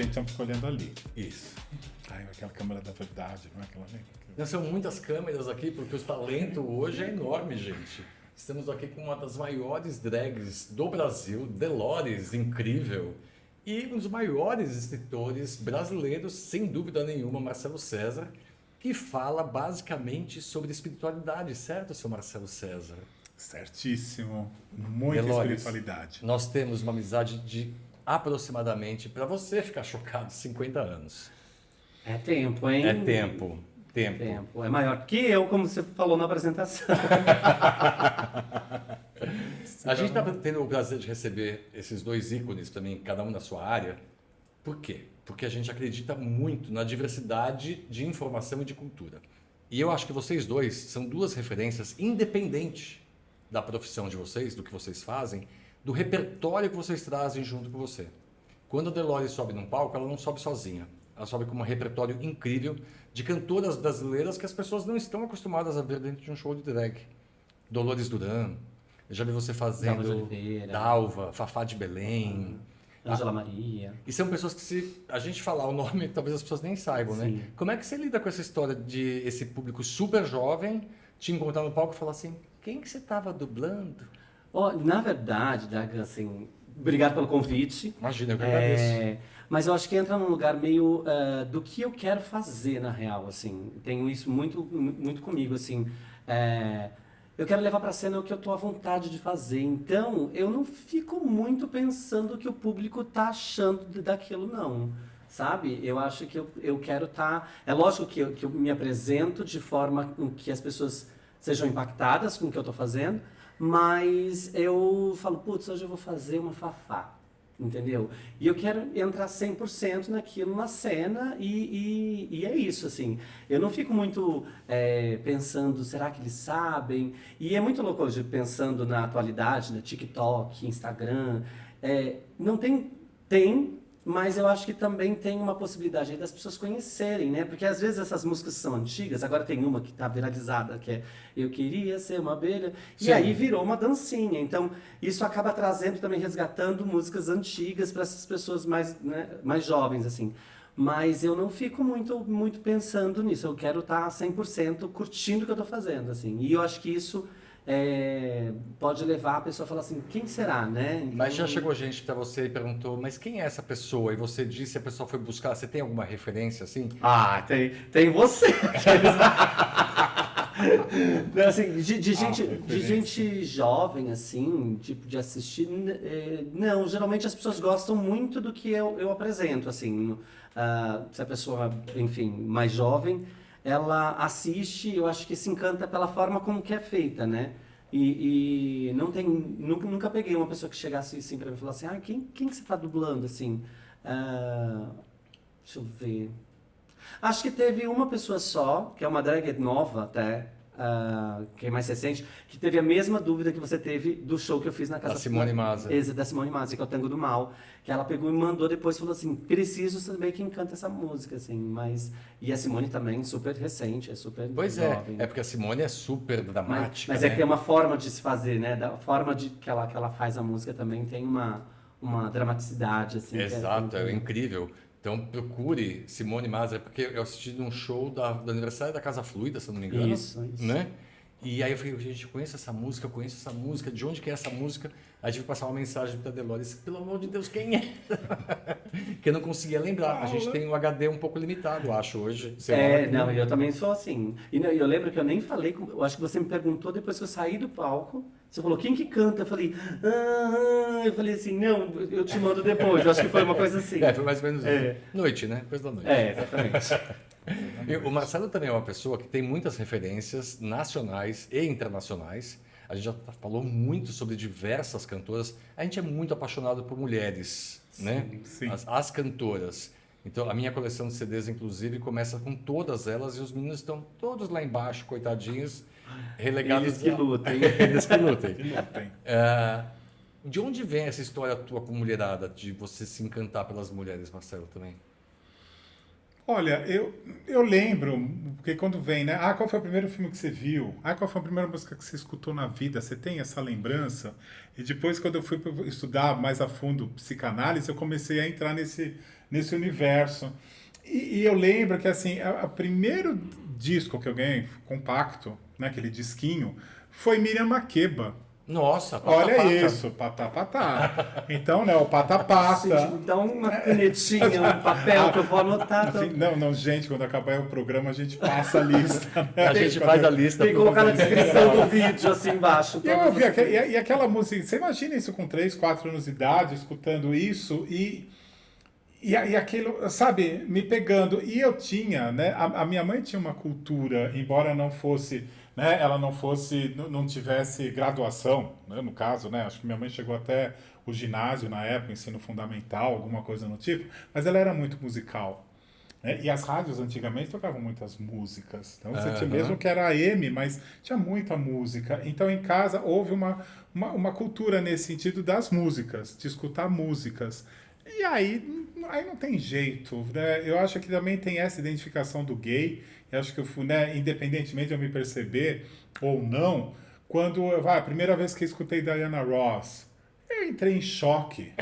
gente então fica olhando ali. Isso. Ai, aquela câmera da verdade, não é aquela nem. São muitas câmeras aqui, porque o talento hoje é enorme, gente. Estamos aqui com uma das maiores drags do Brasil, Delores, incrível. E um dos maiores escritores brasileiros, sem dúvida nenhuma, Marcelo César, que fala basicamente sobre espiritualidade, certo, seu Marcelo César? Certíssimo. Muita Delores, espiritualidade. nós temos uma amizade de aproximadamente, para você ficar chocado, 50 anos. É tempo, hein? É tempo. Tempo. É maior que eu, como você falou na apresentação. A gente está tendo o prazer de receber esses dois ícones também, cada um na sua área. Por quê? Porque a gente acredita muito na diversidade de informação e de cultura. E eu acho que vocês dois são duas referências independentes da profissão de vocês, do que vocês fazem, do repertório que vocês trazem junto com você. Quando a Delores sobe num palco, ela não sobe sozinha. Ela sobe com um repertório incrível de cantoras brasileiras que as pessoas não estão acostumadas a ver dentro de um show de drag. Dolores Duran, eu já vi você fazendo Dalva de Oliveira. Dalva, Fafá de Belém. Ângela Maria. E são pessoas que, se a gente falar o nome, talvez as pessoas nem saibam, né? Sim. Como é que você lida com essa história de esse público super jovem te encontrar no palco e falar assim, quem que você estava dublando? Ó, na verdade, Daga, assim, obrigado pelo convite. Imagina, eu que agradeço. Mas eu acho que entra num lugar meio do que eu quero fazer, na real, assim. Tenho isso muito comigo, assim. Eu quero levar pra cena o que eu tô à vontade de fazer. Então, eu não fico muito pensando o que o público tá achando daquilo, não. Sabe? Eu acho que eu quero estar... É lógico que eu me apresento de forma com que as pessoas sejam impactadas com o que eu tô fazendo, mas eu falo, putz, hoje eu vou fazer uma Fafá. Entendeu? E eu quero entrar 100% naquilo, na cena, e é isso, assim. Eu não fico muito pensando, será que eles sabem? E é muito louco hoje, pensando na atualidade, né? TikTok, Instagram. Não tem, mas eu acho que também tem uma possibilidade aí das pessoas conhecerem, né? Porque às vezes essas músicas são antigas, agora tem uma que tá viralizada, que é Eu Queria Ser Uma Abelha, Sim. e aí virou uma dancinha. Então, isso acaba trazendo também, resgatando músicas antigas para essas pessoas mais, né, mais jovens, assim. Mas eu não fico muito pensando nisso, eu quero estar 100% curtindo o que eu tô fazendo, assim. E eu acho que isso pode levar a pessoa a falar assim, quem será, né? Então, Mas já chegou gente pra você e perguntou, mas quem é essa pessoa? E você disse, a pessoa foi buscar, você tem alguma referência assim? Ah, tem você. Não, assim, de gente jovem, assim, tipo, de assistir, não, geralmente as pessoas gostam muito do que eu apresento, assim, se a pessoa, enfim, mais jovem, ela assiste, eu acho que se encanta pela forma como que é feita, né? E não tem, nunca peguei uma pessoa que chegasse assim pra mim e falasse assim, quem que você tá dublando, assim? Deixa eu ver. Acho que teve uma pessoa só, que é uma drag nova até, que é mais recente, que teve a mesma dúvida que você teve do show que eu fiz na casa Da Simone Maza. Da Simone Maza, que é o Tango do Mal. Que ela pegou e mandou depois e falou assim, preciso saber quem canta essa música, assim, mas... E a Simone também, super recente, é super Pois jovem. é porque a Simone é super dramática, Mas né? é que tem uma forma de se fazer, né? Da forma que ela faz a música também tem uma dramaticidade, assim. Exato, é incrível. Então procure Simone Maza, porque eu assisti num show do aniversário da Casa Fluida, se eu não me engano. Isso. Né? E aí eu falei, gente, eu conheço essa música, de onde que é essa música? Aí tive que passar uma mensagem para a Delores, pelo amor de Deus, quem é? Que eu não conseguia lembrar. A gente tem um HD um pouco limitado, eu acho, hoje. Não, eu também sou assim. E eu lembro que eu nem falei, eu acho que você me perguntou depois que eu saí do palco, você falou, quem que canta? Eu falei assim, não, eu te mando depois. Eu acho que foi uma coisa assim. Foi mais ou menos isso. Noite, né? Coisa da noite. Exatamente. O Marcelo também é uma pessoa que tem muitas referências nacionais e internacionais. A gente já falou muito sobre diversas cantoras. A gente é muito apaixonado por mulheres, né? Sim. As cantoras. Então, a minha coleção de CDs, inclusive, começa com todas elas e os meninos estão todos lá embaixo, coitadinhos, relegados. Eles que lutem. Eles que lutem. Que não tem. De onde vem essa história tua com mulherada, de você se encantar pelas mulheres, Marcelo, também? Olha, eu lembro, porque quando vem, né? Ah, qual foi o primeiro filme que você viu? Ah, qual foi a primeira música que você escutou na vida? Você tem essa lembrança? E depois, quando eu fui estudar mais a fundo psicanálise, eu comecei a entrar nesse universo. E eu lembro que, assim, o primeiro disco que eu ganhei, compacto, né? Aquele disquinho, foi Miriam Makeba. Nossa, Olha pata. isso, patapatá. Então, né, o patapata. Gente, me dá uma canetinha, um papel que eu vou anotar. Assim, não, gente, quando acabar o programa a gente passa a lista. Né? A gente faz a lista. Tem que colocar na descrição do vídeo, assim, embaixo. E eu ouvi e aquela música, você imagina isso com 3, 4 anos de idade, escutando isso e aquilo, sabe, me pegando. E eu tinha, né, a minha mãe tinha uma cultura, embora não fosse, né, ela não tivesse graduação, né, no caso, né, acho que minha mãe chegou até o ginásio na época, ensino fundamental, alguma coisa no tipo, mas ela era muito musical. Né? E as rádios antigamente tocavam muitas músicas. Então você tinha mesmo que era AM, mas tinha muita música. Então em casa houve uma cultura nesse sentido das músicas, de escutar músicas. E aí não tem jeito. Né? Eu acho que também tem essa identificação do gay. Eu acho que, né, independentemente de eu me perceber ou não, quando a primeira vez que eu escutei Diana Ross, eu entrei em choque.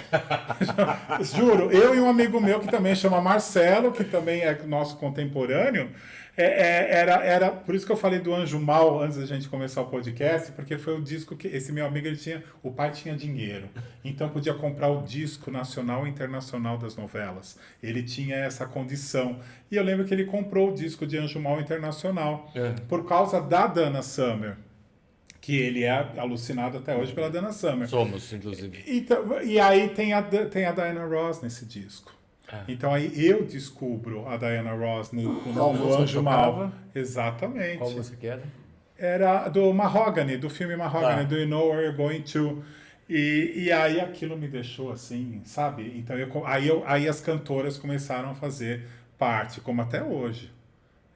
Juro, eu e um amigo meu que também chama Marcelo, que também é nosso contemporâneo, era por isso que eu falei do Anjo Mal antes da gente começar o podcast, porque foi o disco que esse meu amigo, o pai tinha dinheiro, então podia comprar o disco nacional e internacional das novelas. Ele tinha essa condição. E eu lembro que ele comprou o disco de Anjo Mal Internacional por causa da Dana Summer, que ele é alucinado até hoje pela Dana Summer. Somos, inclusive. Então, e aí tem a Diana Ross nesse disco. Então aí eu descubro a Diana Ross no Anjo Mal. Exatamente. Qual música que era? Era do Mahogany, do filme Mahogany, do You Know Where You're Going To. E aí aquilo me deixou assim, sabe? Então aí as cantoras começaram a fazer parte, como até hoje.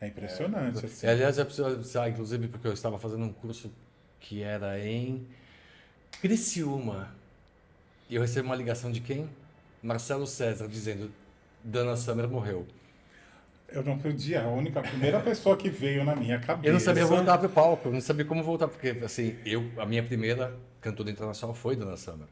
É impressionante. Assim. Aliás, eu preciso avisar, inclusive, porque eu estava fazendo um curso que era em Criciúma. E eu recebi uma ligação de quem? Marcelo César, dizendo: Dana Summer morreu. Eu não podia, a primeira pessoa que veio na minha cabeça. Eu não sabia voltar para o palco, eu não sabia como voltar, porque assim, a minha primeira cantora internacional foi Dana Summer.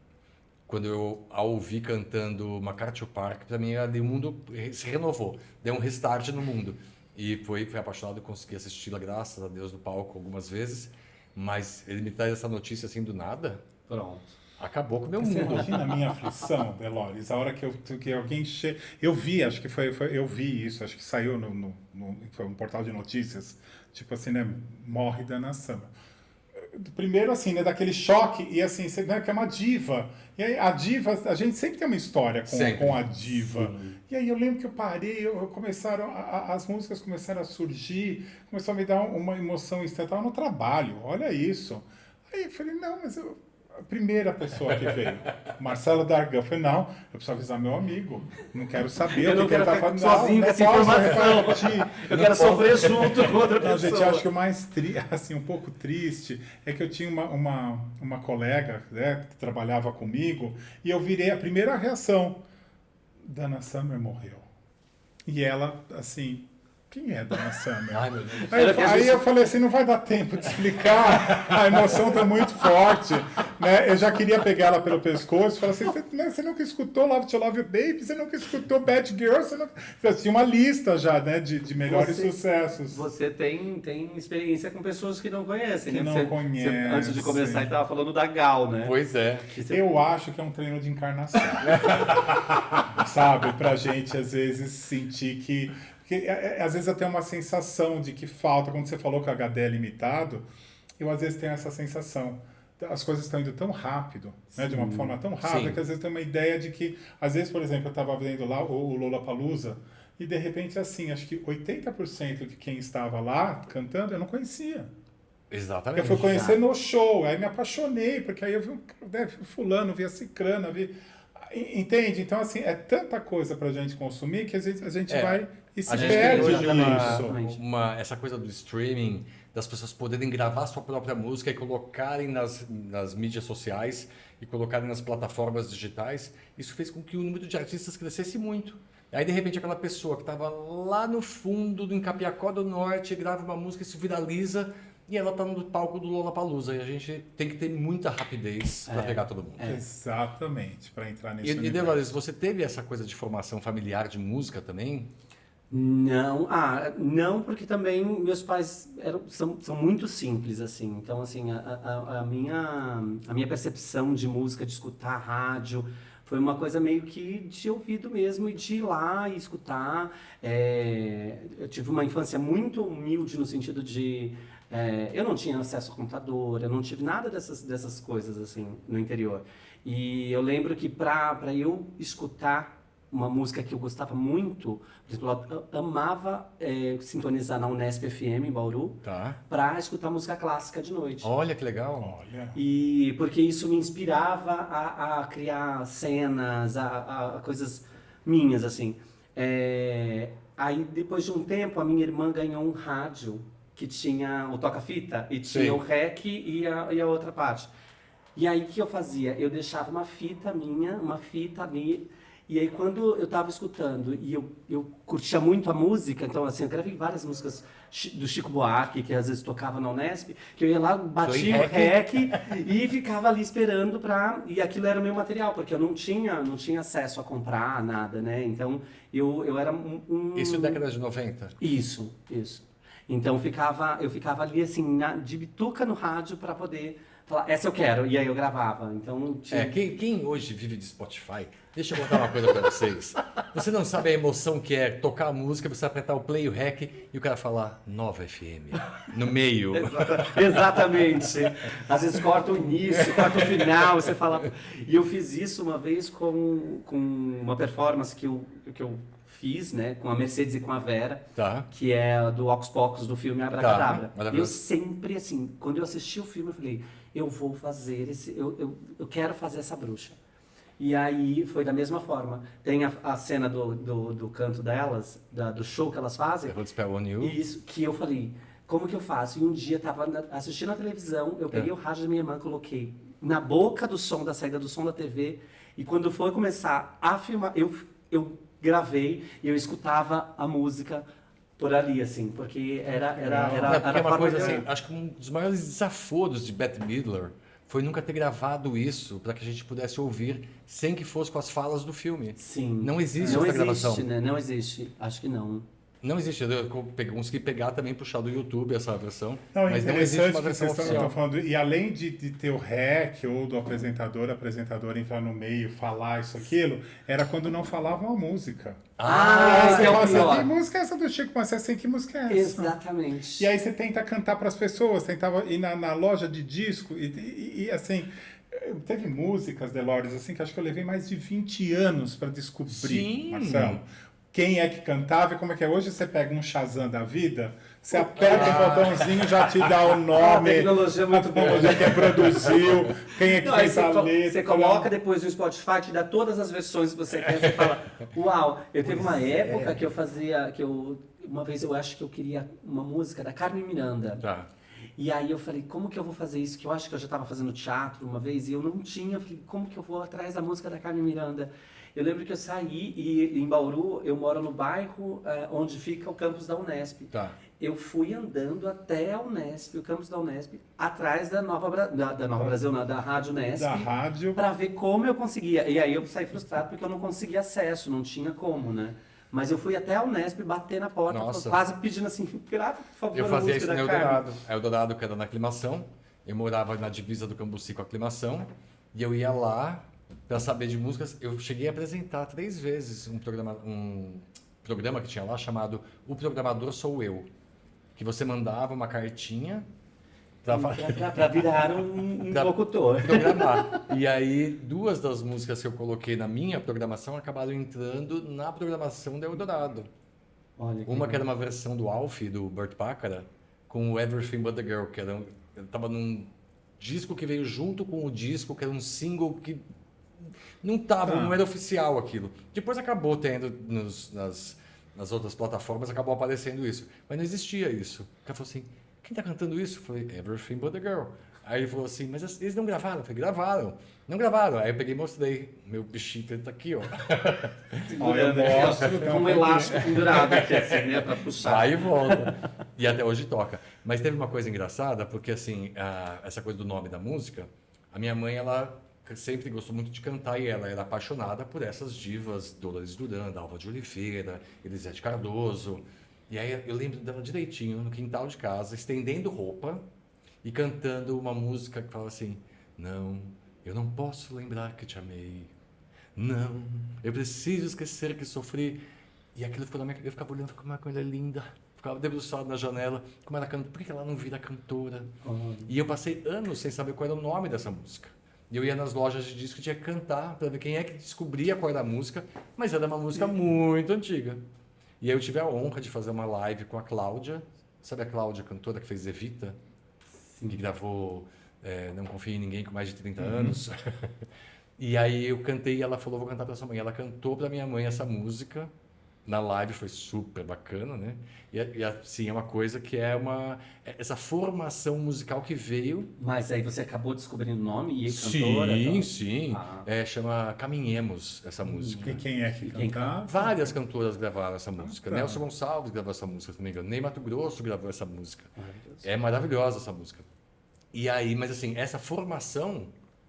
Quando eu a ouvi cantando MacArthur Park, para mim o mundo se renovou, deu um restart no mundo. E fui apaixonado e consegui assisti-la, graças a Deus, no palco algumas vezes. Mas ele me traz essa notícia assim do nada. Pronto. Acabou com o meu Você mundo. imagina a minha aflição, Delores, a hora que alguém chega... Eu vi, acho que eu vi isso, acho que saiu foi um portal de notícias, tipo assim, né, morre Dana Summer. Primeiro, assim, né, daquele choque, e assim, você, né, que é uma diva. E aí a diva, a gente sempre tem uma história com a diva. Sim. E aí eu lembro que eu parei, as músicas começaram a surgir, começou a me dar uma emoção instantânea no trabalho, olha isso. Aí eu falei, não, mas a primeira pessoa que veio, Marcelo Dargan, eu falei, não, eu preciso avisar meu amigo, não quero saber eu o que ele está falando. Sozinho com essa informação. Eu quero sofrer junto com outra pessoa. Não, gente, eu acho que o mais assim, um pouco triste é que eu tinha uma colega, né, que trabalhava comigo, e eu virei a primeira reação. Dana Summer morreu. E ela, assim... Quem é Dana Summer? Ai, meu Deus. Aí eu falei assim, não vai dar tempo de explicar, a emoção está muito forte, né? Eu já queria pegar ela pelo pescoço e falar assim, você nunca escutou Love to Love You Baby? Você nunca escutou Bad Girl? Você tinha uma lista já, né, de melhores sucessos. Você tem experiência com pessoas que não conhecem, que né? não conhecem. Antes de começar, você estava falando da Gal, né? Pois é. Eu acho que é um treino de encarnação. Sabe? Pra gente, às vezes, sentir que... Porque, às vezes eu tenho uma sensação de que falta, quando você falou que o HD é limitado, eu às vezes tenho essa sensação. As coisas estão indo tão rápido, né, de uma forma tão rápida, que às vezes eu tenho uma ideia de que, às vezes, por exemplo, eu estava vendo lá o Lollapalooza, e de repente, assim, acho que 80% de quem estava lá cantando eu não conhecia. Exatamente. Eu fui conhecer no show, aí me apaixonei, porque aí eu vi fulano, vi a cicrana, Entende? Então, assim, é tanta coisa pra gente consumir que às vezes a gente vai e se perde nisso. Essa coisa do streaming, das pessoas poderem gravar sua própria música e colocarem nas mídias sociais e colocarem nas plataformas digitais, isso fez com que o número de artistas crescesse muito. Aí, de repente, aquela pessoa que estava lá no fundo do Capiacó do Norte, grava uma música, se viraliza, e ela tá no palco do Lollapalooza. E a gente tem que ter muita rapidez para pegar todo mundo. Exatamente, para entrar nesse E universo. Delores, você teve essa coisa de formação familiar de música também? Não, não, porque também meus pais são muito simples, assim. Então, assim, a minha percepção de música, de escutar rádio, foi uma coisa meio que de ouvido mesmo e de ir lá e escutar. Eu tive uma infância muito humilde no sentido de... eu não tinha acesso ao computador, eu não tive nada dessas coisas, assim, no interior. E eu lembro que para eu escutar uma música que eu gostava muito, por exemplo, eu amava sintonizar na Unesp FM, em Bauru, Tá. para escutar música clássica de noite. Olha que legal. Olha. E porque isso me inspirava a criar cenas, a coisas minhas, assim. Aí, depois de um tempo, a minha irmã ganhou um rádio que tinha o toca-fita e tinha Sim. o REC e a outra parte. E aí, o que eu fazia? Eu deixava uma fita minha, e aí, quando eu estava escutando e eu curtia muito a música, então, assim, eu gravei várias músicas do Chico Buarque, que às vezes tocava na Unesp, que eu ia lá, batia o REC e ficava ali esperando e aquilo era o meu material, porque eu não tinha acesso a comprar nada, né? Então, eu era Isso década de 90? Isso. Então, eu ficava ali, assim, de bituca no rádio para poder falar, essa eu quero, e aí eu gravava. Então, Quem hoje vive de Spotify, deixa eu contar uma coisa pra vocês. Você não sabe a emoção que é tocar a música, você apertar o play, o rec, e o cara falar Nova FM, no meio. Exatamente. Às vezes corta o início, corta o final, você fala... E eu fiz isso uma vez com uma performance que eu fiz, né, com a Mercedes e com a Vera, Tá. que é do Ocus Pocus, do filme Abracadabra. Tá, Eu sempre, assim, quando eu assisti o filme, eu falei, eu vou fazer eu quero fazer essa bruxa. E aí foi da mesma forma. Tem a cena do canto delas, do show que elas fazem. Errou de Spell on You. Isso, que eu falei, como que eu faço? E um dia tava assistindo a televisão, eu peguei o rádio da minha irmã, coloquei na boca do som, da saída do som da TV, e quando foi começar a filmar, eu gravei e eu escutava a música por ali, assim, porque era Porque é uma coisa de- assim, acho que um dos maiores desaforos de Bette Midler foi nunca ter gravado isso para que a gente pudesse ouvir sem que fosse com as falas do filme. Sim. Não existe não essa gravação. existe, né? Não existe. Acho que não. Não existe. Eu consegui pegar também, puxar do YouTube essa versão, Não, é mas não existe interessante uma que versão vocês oficial. estão falando, e além de ter o REC ou do apresentador entrar no meio, falar isso, aquilo, era quando não falavam a música. Esse é o Nossa, pior. que música é essa do Chico? Mas você sei que música é essa? Exatamente. E aí você tenta cantar para as pessoas, tentava ir na loja de disco e assim, teve músicas, Delores, assim, que acho que eu levei mais de 20 anos para descobrir, Sim. Marcelo. Quem é que cantava e como é que é? Hoje você pega um Shazam da vida, você aperta o botãozinho, já te dá o nome, A tecnologia é muito a tecnologia quem produziu, quem é que Não, aí fez a letra. você coloca depois no Spotify, te dá todas as versões que você quer, você fala, uau, eu teve uma época que eu fazia, uma vez eu acho que eu queria uma música da Carmen Miranda. Tá. E aí eu falei, como que eu vou fazer isso? Que eu acho que eu já estava fazendo teatro uma vez e eu não tinha. Eu falei, como que eu vou atrás da música da Carmen Miranda? Eu lembro que eu saí e em Bauru, eu moro no bairro onde fica o campus da Unesp. Tá. Eu fui andando até a Unesp, o campus da Unesp, atrás da Nova Brasil, não, da Rádio Unesp. Da rádio. Para ver como eu conseguia. E aí eu saí frustrado porque eu não conseguia acesso, não tinha como, né? Mas eu fui até a Unesp bater na porta, Nossa. quase pedindo assim, grava, por favor, Eu a fazia música isso no da Carmen. Eldorado. A Eldorado, que era na Aclimação. Eu morava na divisa do Cambuci com a Aclimação. E eu ia lá para saber de músicas. Eu cheguei a apresentar 3 vezes um programa que tinha lá chamado O Programador Sou Eu. Que você mandava uma cartinha Pra virar um Pra- locutor. programar. E aí, 2 das músicas que eu coloquei na minha programação acabaram entrando na programação da Eldorado. Olha, Uma que era uma versão do Alf, do Burt Bacharach, com o Everything But The Girl, que tava num disco que veio junto com o disco, que era um single que não era oficial aquilo. Depois acabou tendo nas outras plataformas, acabou aparecendo isso. Mas não existia isso. O cara falou assim, quem tá cantando isso? Eu falei, Everything But The Girl. Aí ele falou assim, mas eles não gravaram? Eu falei, gravaram. Não gravaram. Aí eu peguei e mostrei. Meu bichinho tá aqui, ó. Ó, eu mostro, Com um elástico pendurado aqui, assim, né? Pra puxar. Vai e volta. E até hoje toca. Mas teve uma coisa engraçada, porque assim, essa coisa do nome da música, a minha mãe, ela sempre gostou muito de cantar e ela era apaixonada por essas divas, Dolores Duran, Dalva de Oliveira, Elisete Cardoso. E aí eu lembro dela direitinho, no quintal de casa, estendendo roupa e cantando uma música que fala assim, não, eu não posso lembrar que te amei. Não, eu preciso esquecer que sofri. E aquilo ficou na minha cabeça, eu ficava olhando, como ela é linda. Ficava debruçado na janela, como ela canta, por que ela não vira cantora? E eu passei anos sem saber qual era o nome dessa música. E eu ia nas lojas de disco e tinha que cantar para ver quem é que descobria qual era a música, mas era uma música muito antiga. E aí eu tive a honra de fazer uma live com a Cláudia, sabe a Cláudia, cantora que fez Evita? Sim. Que gravou Não Confie em Ninguém com mais de 30 anos. E aí eu cantei e ela falou, vou cantar para sua mãe. Ela cantou para minha mãe essa música na live, foi super bacana, né? E assim, é uma coisa que essa formação musical que veio. Mas aí você acabou descobrindo o nome e cantora? Sim, então... sim. Chama Caminhemos, essa música. E quem é que cantava? Várias cantoras gravaram essa música. Nelson Gonçalves gravou essa música, se não me engano. Ney Matogrosso gravou essa música. É maravilhosa essa música. E aí, mas assim, essa formação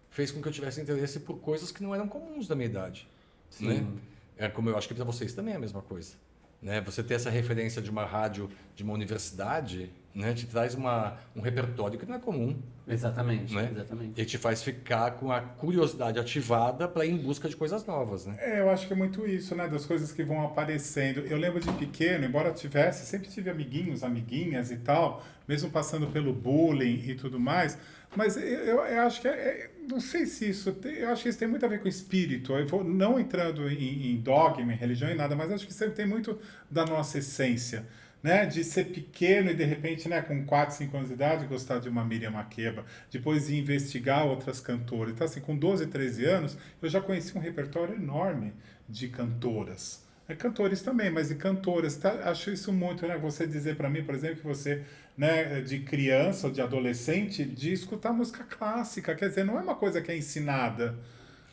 fez com que eu tivesse interesse por coisas que não eram comuns da minha idade. Sim. Né? Como eu acho que para vocês também é a mesma coisa. Né? Você ter essa referência de uma rádio, de uma universidade, né? Te traz um repertório que não é comum. Exatamente, né? exatamente. E te faz ficar com a curiosidade ativada para ir em busca de coisas novas. Né? Eu acho que é muito isso, né? Das coisas que vão aparecendo. Eu lembro de pequeno, embora tivesse, sempre tive amiguinhos, amiguinhas e tal, mesmo passando pelo bullying e tudo mais. Mas eu acho que não sei se isso eu acho que isso tem muito a ver com o espírito. Eu vou não entrando em dogma, em religião e nada, mas acho que sempre tem muito da nossa essência, né? De ser pequeno e de repente, né, com 4, 5 anos de idade, gostar de uma Miriam Makeba, depois de investigar outras cantoras. Então, assim, com 12, 13 anos, eu já conheci um repertório enorme de cantoras. Cantores também, mas de cantoras. Tá? Acho isso muito, né? Você dizer para mim, por exemplo, que você, né, de criança ou de adolescente, de escutar música clássica. Quer dizer, não é uma coisa que é ensinada.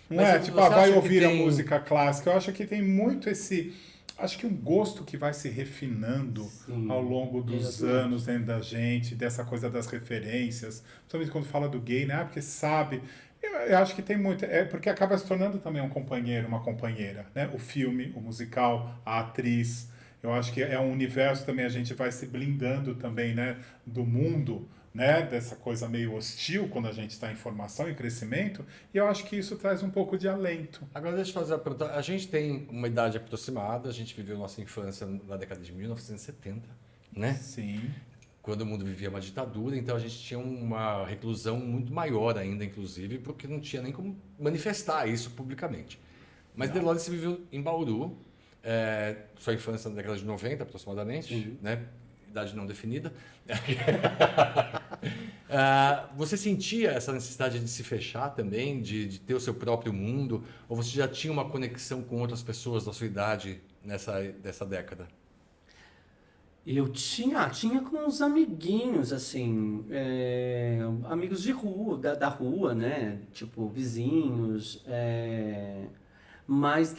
Não mas é tipo, vai ouvir a música clássica. Eu acho que tem muito esse... Acho que um gosto que vai se refinando ao longo dos anos dentro da gente, dessa coisa das referências. Principalmente quando fala do gay, né? Porque sabe... Eu acho que tem muito... porque acaba se tornando também um companheiro, uma companheira, né? O filme, o musical, a atriz. Eu acho que é um universo também, a gente vai se blindando também, né? Do mundo, né? Dessa coisa meio hostil quando a gente está em formação e crescimento. E eu acho que isso traz um pouco de alento. Agora deixa eu fazer uma pergunta. A gente tem uma idade aproximada, a gente viveu nossa infância na década de 1970, né? Sim. Quando o mundo vivia uma ditadura, então a gente tinha uma reclusão muito maior ainda, inclusive, porque não tinha nem como manifestar isso publicamente. Mas Delores viveu em Bauru, sua infância na década de 90, aproximadamente, né? Idade não definida. Você sentia essa necessidade de se fechar também, de ter o seu próprio mundo, ou você já tinha uma conexão com outras pessoas da sua idade nessa década? Eu tinha com uns amiguinhos, assim, amigos de rua, da rua, né? Tipo, vizinhos. Mas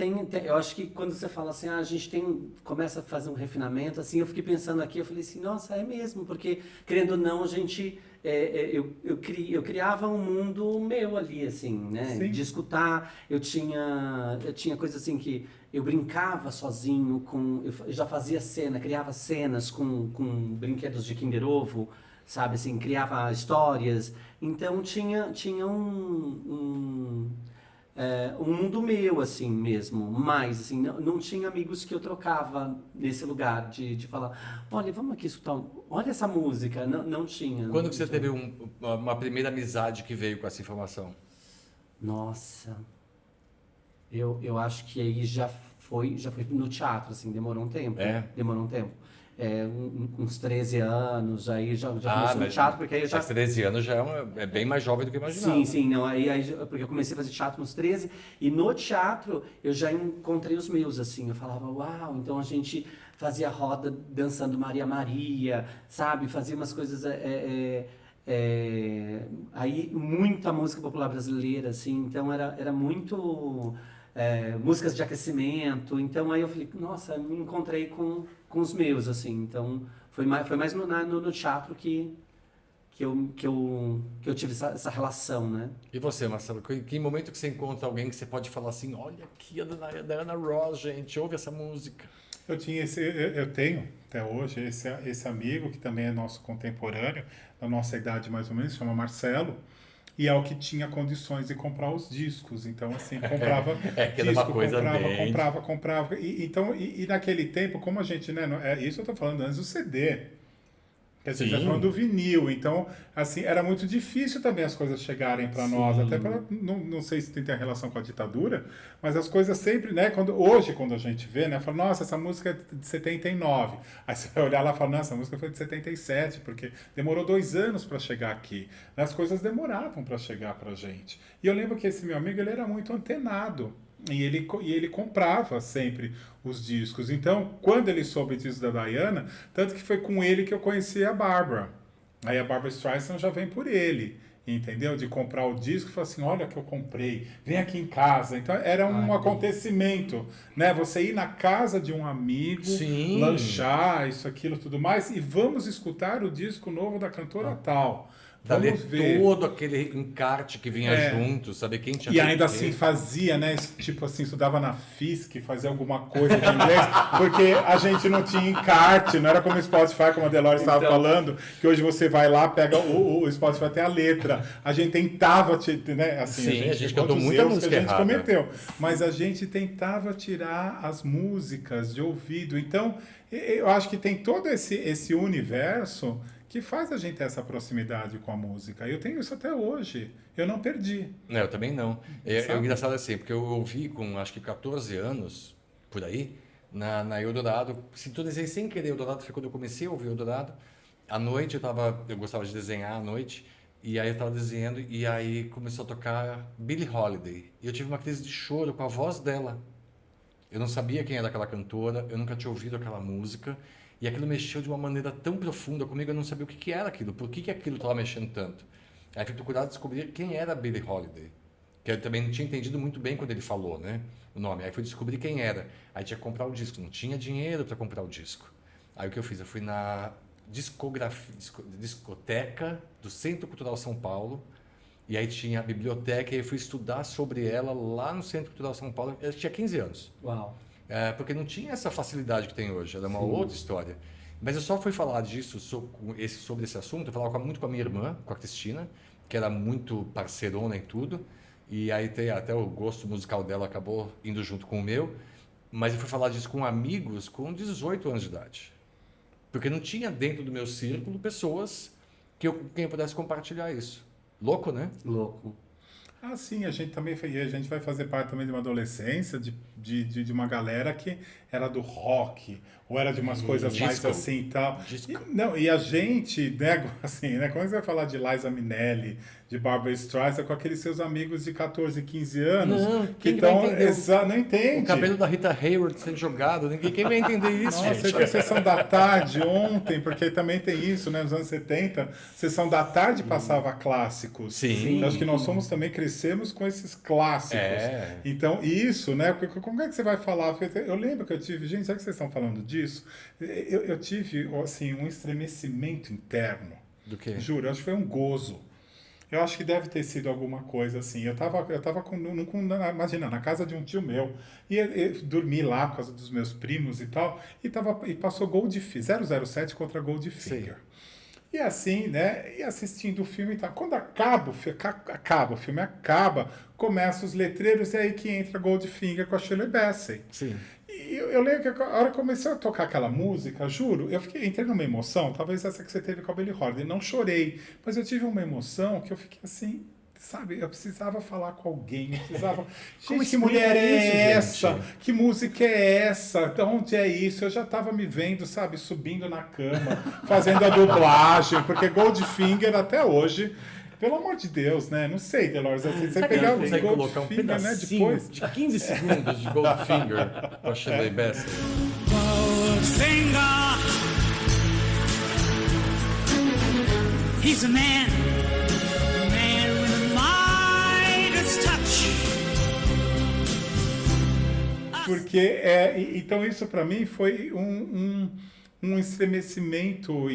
eu acho que quando você fala assim, a gente começa a fazer um refinamento, assim, eu fiquei pensando aqui, eu falei assim, nossa, é mesmo, porque, querendo ou não, a gente... eu criava um mundo meu ali, assim, né? Sim. De escutar, eu tinha coisas assim que eu brincava sozinho eu já fazia criava cenas com brinquedos de Kinder Ovo, sabe, assim, criava histórias, então tinha um mundo meu, assim, mesmo, mas, assim, não tinha amigos que eu trocava nesse lugar de falar, olha, vamos aqui escutar, olha essa música, não tinha. Quando que você teve uma primeira amizade que veio com essa informação? Nossa, eu acho que aí já foi no teatro, assim, demorou um tempo. Demorou um tempo. Uns 13 anos, aí já comecei no teatro, porque aí eu já... Mas 13 anos já é bem mais jovem do que eu imaginava. Sim, não, porque eu comecei a fazer teatro nos 13, e no teatro eu já encontrei os meus, assim, eu falava, uau, então a gente fazia roda dançando Maria Maria, sabe, fazia umas coisas Aí muita música popular brasileira, assim, então era muito músicas de aquecimento. Então aí eu falei, nossa, me encontrei com os meus, assim. Então foi mais no teatro que eu tive essa relação, né? E você, Marcelo, que momento que você encontra alguém que você pode falar assim, olha aqui a Diana Ross, gente, ouve essa música? Eu tenho até hoje esse amigo que também é nosso contemporâneo, da nossa idade mais ou menos, chama Marcelo, e é o que tinha condições de comprar os discos. Então, assim, comprava que era uma coisa comprava. E naquele tempo, como a gente, né, isso eu tô falando antes do CD. Quer dizer, tá falando do vinil, então, assim, era muito difícil também as coisas chegarem para nós, até para, não sei se tem relação com a ditadura, mas as coisas sempre, né, hoje quando a gente vê, né, fala, nossa, essa música é de 79, aí você vai olhar lá e fala, nossa, essa música foi de 77, porque demorou 2 anos para chegar aqui, as coisas demoravam para chegar pra gente, e eu lembro que esse meu amigo, ele era muito antenado, e ele comprava sempre os discos. Então, quando ele soube disso da Diana, tanto que foi com ele que eu conheci a Barbra. Aí a Barbra Streisand já vem por ele, entendeu? De comprar o disco e falar assim, olha que eu comprei, vem aqui em casa. Então, era um acontecimento, né? Você ir na casa de um amigo, lanchar, isso, aquilo, tudo mais, e vamos escutar o disco novo da cantora tal. Vamos ver todo aquele encarte que vinha junto, saber quem tinha. E ainda assim fazia, né? Tipo assim, estudava na FISC, fazia alguma coisa de inglês, porque a gente não tinha encarte, não era como o Spotify, como a Delores estava falando, que hoje você vai lá, pega o Spotify, tem a letra. A gente tentava, né? Assim, a gente cantou muita música que a gente errada. cometeu, mas a gente tentava tirar as músicas de ouvido. Então, eu acho que tem todo esse universo que faz a gente ter essa proximidade com a música. Eu tenho isso até hoje. Eu não perdi. Não, eu também não. É engraçado assim, porque eu ouvi com, acho que 14 anos, por aí, na Eldorado, sintonizei sem querer Eldorado, foi quando eu comecei a ouvir Eldorado. À noite eu gostava de desenhar à noite, e aí eu estava desenhando, e aí começou a tocar Billie Holiday. E eu tive uma crise de choro com a voz dela. Eu não sabia quem era aquela cantora, eu nunca tinha ouvido aquela música, e aquilo mexeu de uma maneira tão profunda comigo, eu não sabia o que era aquilo, por que aquilo estava mexendo tanto. Aí fui procurar descobrir quem era Billie Holiday, que eu também não tinha entendido muito bem quando ele falou, né, o nome. Aí fui descobrir quem era, aí tinha que comprar o disco, não tinha dinheiro para comprar o disco. Aí o que eu fiz? Eu fui na discoteca do Centro Cultural São Paulo, e aí tinha a biblioteca, e eu fui estudar sobre ela lá no Centro Cultural São Paulo. Eu tinha 15 anos. Uau! Porque não tinha essa facilidade que tem hoje, era uma outra história. Mas eu só fui falar disso, sobre esse assunto, eu falava muito com a minha irmã, com a Cristina, que era muito parceirona em tudo, e aí até o gosto musical dela acabou indo junto com o meu, mas eu fui falar disso com amigos com 18 anos de idade. Porque não tinha dentro do meu círculo pessoas com quem eu pudesse compartilhar isso. Louco, né? Louco. Ah, sim, a gente vai fazer parte também de uma adolescência, de uma galera que era do rock, ou era de umas coisas mais assim e tal. E a gente, né, assim, né, quando você vai falar de Liza Minnelli, de Barbra Streisand, com aqueles seus amigos de 14, 15 anos, que estão... Não entende. O cabelo da Rita Hayworth sendo jogado, quem vai entender isso, Nossa, gente? foi Sessão da Tarde ontem, porque também tem isso, né, nos anos 70, Sessão da Tarde passava clássicos. Sim. Então, acho que nós crescemos com esses clássicos. Então, isso, né, como é que você vai falar? Porque eu lembro que eu tive, gente, já que vocês estão falando disso, eu tive, assim, um estremecimento interno. Do quê? Juro, acho que foi um gozo. Eu acho que deve ter sido alguma coisa assim. Eu tava imagina, na casa de um tio meu, e eu dormi lá por causa dos meus primos e tal, e passou Goldfinger, 007 contra Goldfinger. E assim, né, e assistindo o filme e tal. Quando acaba o filme, começam os letreiros, e aí que entra Goldfinger com a Shirley Bassey. Sim. E eu lembro que a hora que comecei a tocar aquela música, juro, entrei numa emoção, talvez essa que você teve com a Billie Holiday. Não chorei, mas eu tive uma emoção que eu fiquei assim, sabe, eu precisava falar com alguém, eu precisava... Gente, que mulher é essa? Gente? Que música é essa? De onde é isso? Eu já estava me vendo, sabe, subindo na cama, fazendo a dublagem, porque Goldfinger até hoje... Pelo amor de Deus, né? Não sei, Delores. Assim, você pegar o Goldfinger, né? Depois... de 15 segundos de Goldfinger com a Shirley Bassey. Goldfinger, He's a man with a Midas touch. Porque, então isso para mim foi um estremecimento,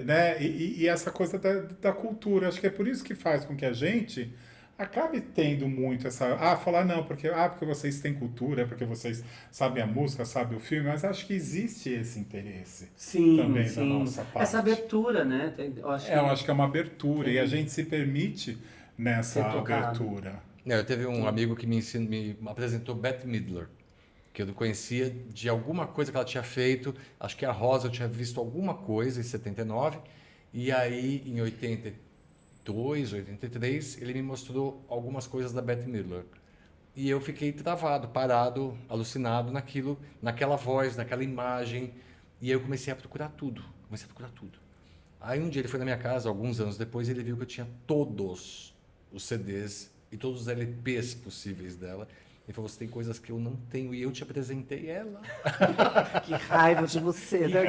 né? E essa coisa da cultura. Acho que é por isso que faz com que a gente acabe tendo muito essa... falar não, porque vocês têm cultura, porque vocês sabem a música, sabem o filme, mas acho que existe esse interesse também da nossa parte. Essa abertura, né? Eu acho que é uma abertura, e a gente se permite nessa abertura. Eu teve um amigo que me apresentou Bette Midler, que eu conhecia de alguma coisa que ela tinha feito. Acho que a Rosa eu tinha visto alguma coisa em 79, e aí em 82, 83, ele me mostrou algumas coisas da Bette Midler. E eu fiquei travado, parado, alucinado naquela voz, naquela imagem, e aí eu comecei a procurar tudo. Aí um dia ele foi na minha casa, alguns anos depois, e ele viu que eu tinha todos os CDs e todos os LPs possíveis dela. Ele falou, você tem coisas que eu não tenho, e eu te apresentei ela. Que raiva de você, né,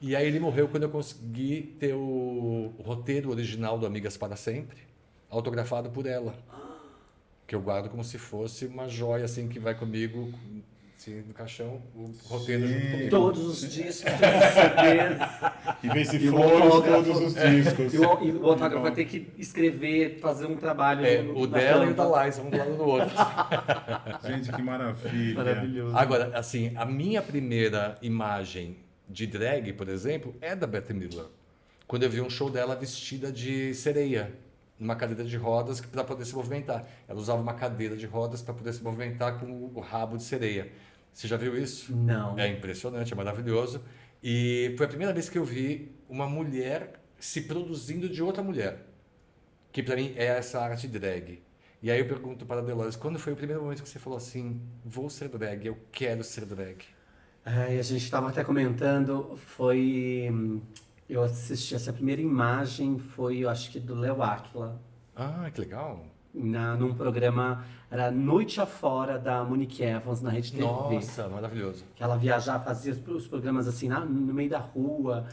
E aí ele morreu quando eu consegui ter o roteiro original do Amigas para Sempre, autografado por ela. Que eu guardo como se fosse uma joia, assim, que vai comigo, assim, no caixão, o roteiro junto comigo. Todos os discos, todos os CDs. Em vez de flores, todos os discos. E o autógrafo vai ter que escrever, fazer um trabalho. O dela e o da Liza, um do lado do outro. Gente, que maravilha. Maravilhoso. Agora, assim, a minha primeira imagem de drag, por exemplo, é da Bette Midler. Quando eu vi um show dela vestida de sereia, numa cadeira de rodas para poder se movimentar. Ela usava uma cadeira de rodas para poder se movimentar com o rabo de sereia. Você já viu isso? Não. É impressionante, é maravilhoso. E foi a primeira vez que eu vi uma mulher se produzindo de outra mulher, que para mim é essa arte drag. E aí eu pergunto para a Delores, quando foi o primeiro momento que você falou assim, vou ser drag, eu quero ser drag? A gente estava até comentando, eu assisti essa primeira imagem, eu acho que do Léo Áquila. Ah, que legal. Num programa, era Noite Afora, da Monique Evans, na Rede TV. Nossa, maravilhoso. Que ela viajava, fazia os programas assim, no meio da rua.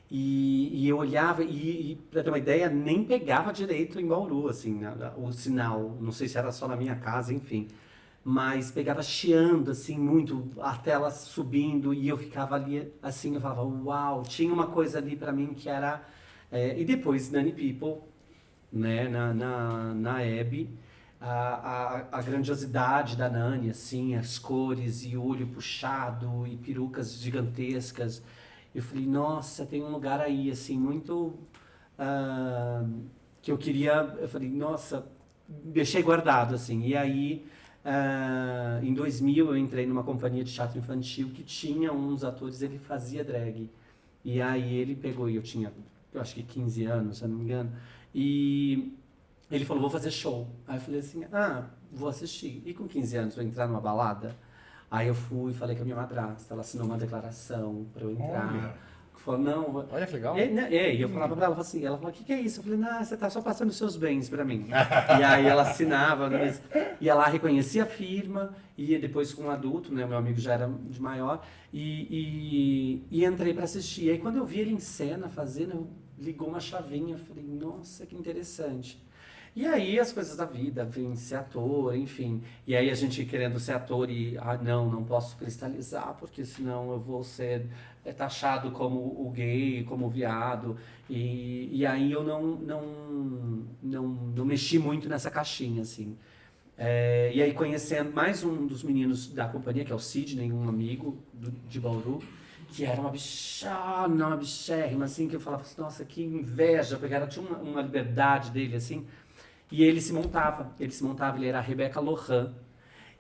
E eu olhava, e para ter uma ideia, nem pegava direito em Bauru, assim, o sinal. Não sei se era só na minha casa, enfim. Mas pegava chiando, assim, muito, a tela subindo, e eu ficava ali, assim, eu falava, uau, tinha uma coisa ali para mim que era... e depois, Nanny People, né, na Hebe, a grandiosidade da Nani, assim, as cores, e o olho puxado, e perucas gigantescas. Eu falei, nossa, tem um lugar aí, assim, muito... que eu queria... Eu falei, nossa, deixei guardado, assim, e aí... em 2000 eu entrei numa companhia de teatro infantil que tinha uns atores, ele fazia drag. E aí ele pegou, e eu tinha, eu acho que 15 anos, se eu não me engano, e ele falou, vou fazer show. Aí eu falei assim, vou assistir. E com 15 anos vou entrar numa balada? Aí eu fui e falei com a minha madrasta, ela assinou uma declaração para eu entrar. Olha. Falou, não... Olha que legal. E eu falava pra ela, assim, ela falou, o que é isso? Eu falei, não, você tá só passando os seus bens pra mim. E aí ela assinava, né, ia lá, reconhecia a firma, e depois com um adulto, né, meu amigo já era de maior, e entrei pra assistir. E aí quando eu vi ele em cena fazendo, ligou uma chavinha, eu falei, nossa, que interessante. E aí as coisas da vida, vim ser ator, enfim. E aí a gente querendo ser ator e, não posso cristalizar, porque senão eu vou ser taxado como o gay, como o viado. E aí eu não mexi muito nessa caixinha, assim. E aí conhecendo mais um dos meninos da companhia, que é o Sidney, um amigo de Bauru, que era uma bichérrima, assim, que eu falava assim, nossa, que inveja, porque ela tinha uma liberdade dele, assim. E ele se montava, ele era a Rebeca Lohan.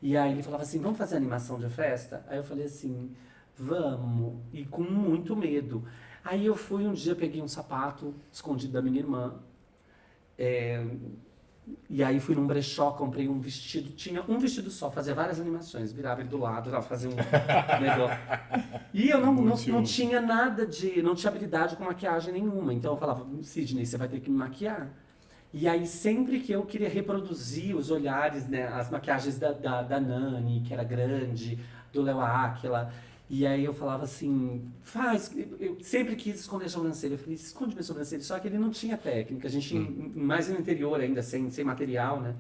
E aí ele falava assim, vamos fazer animação de festa? Aí eu falei assim, vamos, e com muito medo. Aí eu fui um dia, peguei um sapato escondido da minha irmã, e aí fui num brechó, comprei um vestido, tinha um vestido só, fazia várias animações, virava ele do lado, fazia um negócio. E eu não tinha nada não tinha habilidade com maquiagem nenhuma, então eu falava, Sidney, você vai ter que me maquiar. E aí sempre que eu queria reproduzir os olhares, né, as maquiagens da Nani, que era grande, do Léo Áquila, E aí eu falava assim, faz. Eu sempre quis esconder a sobrancelha. Eu falei, esconde minha sobrancelha. Só que ele não tinha técnica. A gente, mais no interior ainda, sem material, né?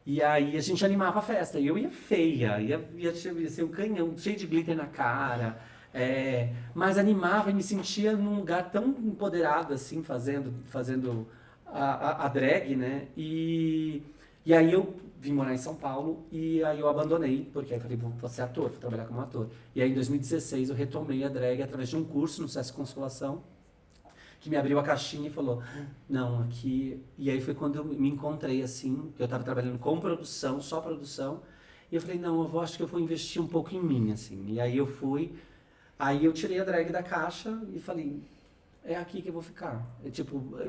E aí a gente animava a festa. E eu ia feia, ia ser um canhão, cheio de glitter na cara. Mas animava e me sentia num lugar tão empoderado, assim, fazendo a drag, né? E aí eu vim morar em São Paulo e aí eu abandonei, porque aí eu falei, vou ser ator, vou trabalhar como ator. E aí em 2016 eu retomei a drag através de um curso no Sesc Consolação, que me abriu a caixinha e falou, não, aqui... E aí foi quando eu me encontrei, assim, que eu estava trabalhando com produção, só produção, e eu falei, não, acho que eu vou investir um pouco em mim, assim. E aí eu fui, aí eu tirei a drag da caixa e falei, é aqui que eu vou ficar.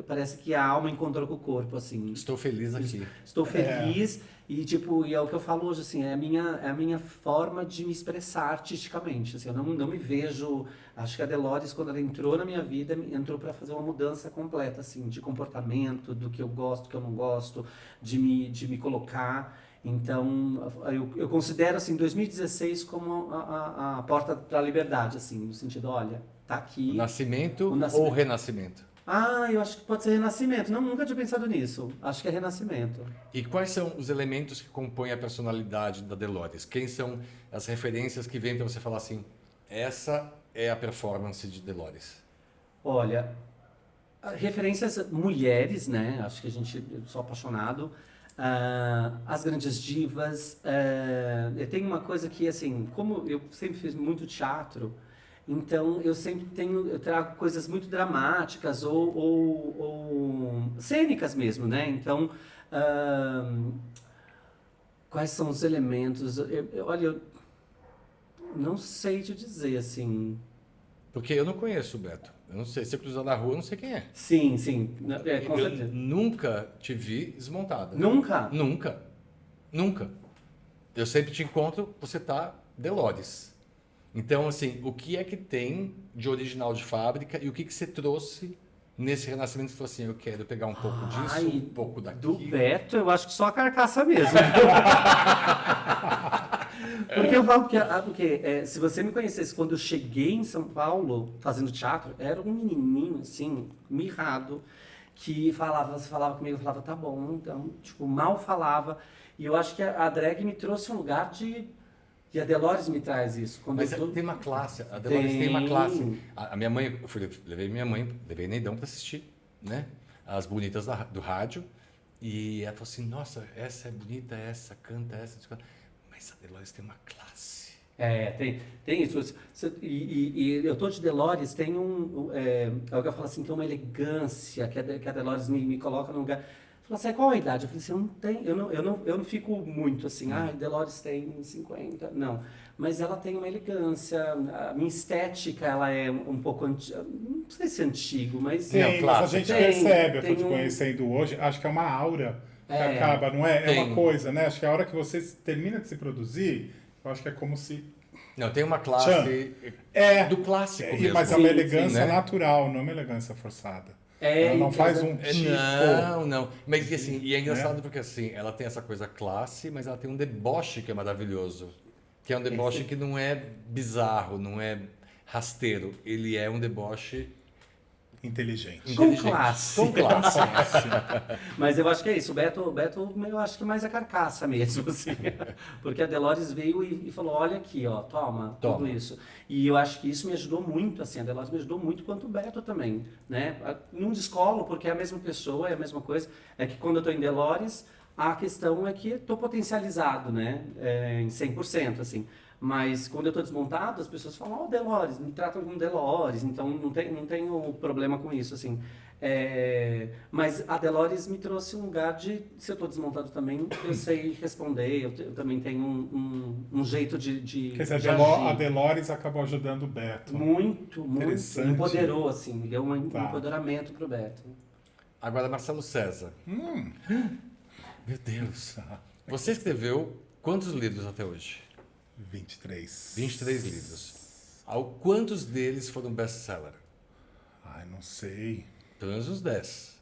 Parece que a alma encontrou com o corpo, assim. Estou feliz aqui. Estou feliz e é o que eu falo hoje, assim, é a minha forma de me expressar artisticamente, assim, eu não me vejo, acho que a Delores, quando ela entrou na minha vida, entrou para fazer uma mudança completa, assim, de comportamento, do que eu gosto, do que eu não gosto, de me colocar. Então, eu considero, assim, 2016 como a porta para a liberdade, assim, no sentido, olha, tá aqui. O nascimento ou o renascimento? Eu acho que pode ser renascimento. Não, nunca tinha pensado nisso. Acho que é renascimento. E quais são os elementos que compõem a personalidade da Delores? Quem são as referências que vêm para você falar assim, essa é a performance de Delores? Olha, referências mulheres, né? Acho que eu sou apaixonado. As grandes divas. Eu tenho uma coisa que, assim, como eu sempre fiz muito teatro, então eu sempre eu trago coisas muito dramáticas ou cênicas mesmo, né? Então, quais são os elementos? Olha, eu não sei te dizer, assim. Porque eu não conheço o Beto. Eu não sei, se eu cruzar na rua, eu não sei quem é. Sim, com Eu certeza. nunca te vi desmontada. Nunca? Nunca. Nunca. Eu sempre te encontro, você tá Delores. Então, assim, o que é que tem de original de fábrica e o que você trouxe nesse renascimento? Você falou assim, eu quero pegar um pouco disso, um pouco daquilo. Do Beto, eu acho que só a carcaça mesmo. Porque eu falo porque se você me conhecesse quando eu cheguei em São Paulo fazendo teatro, era um menininho, assim, mirrado, que você falava comigo, eu falava, tá bom, então, tipo, mal falava. E eu acho que a drag me trouxe um lugar E a Delores me traz isso. Mas tem uma classe, a Delores tem uma classe. A minha mãe, levei Neidão para assistir, né? As bonitas do rádio. E ela falou assim, nossa, essa é bonita, essa canta, essa... Mas a Delores tem uma classe. Tem isso. E eu tô de Delores, tem alguém fala assim, tem uma elegância que a Delores me coloca no lugar. Falou assim, qual a idade? Eu falei assim, eu não tenho, eu não fico muito assim, Delores tem 50, não. Mas ela tem uma elegância, a minha estética, ela é um pouco, não sei se é antigo, mas... Sim, mas a gente percebe, eu tô te um... conhecendo hoje, acho que é uma aura que acaba, não é? É uma coisa, né? Acho que a hora que você termina de se produzir, eu acho que é como se... Não, tem uma classe do clássico mesmo. Mas é uma elegância natural, não é uma elegância forçada. Ela não faz um tipo... Não. Mas assim, e é engraçado porque assim, ela tem essa coisa classe, mas ela tem um deboche que é maravilhoso. Que é um deboche que não é bizarro, não é rasteiro. Ele é um deboche... Inteligente. Com classe. Com classe. Mas eu acho que é isso. O Beto, eu acho que mais a carcaça mesmo, assim. Porque a Delores veio e falou, olha aqui, ó, toma tudo isso. E eu acho que isso me ajudou muito, assim. A Delores me ajudou muito, quanto o Beto também, né? Não descolo, porque é a mesma pessoa, é a mesma coisa. É que quando eu tô em Delores, a questão é que estou potencializado, né? Em 100%, assim. Mas quando eu estou desmontado, as pessoas falam, Delores, me tratam como Delores, então não tenho problema com isso, assim. Mas a Delores me trouxe um lugar de, se eu estou desmontado também, eu sei responder, eu também tenho um jeito de Quer dizer, a Delores acabou ajudando o Beto. Muito. Empoderou, assim, deu um empoderamento pro Beto. Agora, Marcelo César. Meu Deus. Você escreveu quantos livros até hoje? 23. 23 livros. Quantos deles foram best-seller? Não sei. Pelo menos uns 10.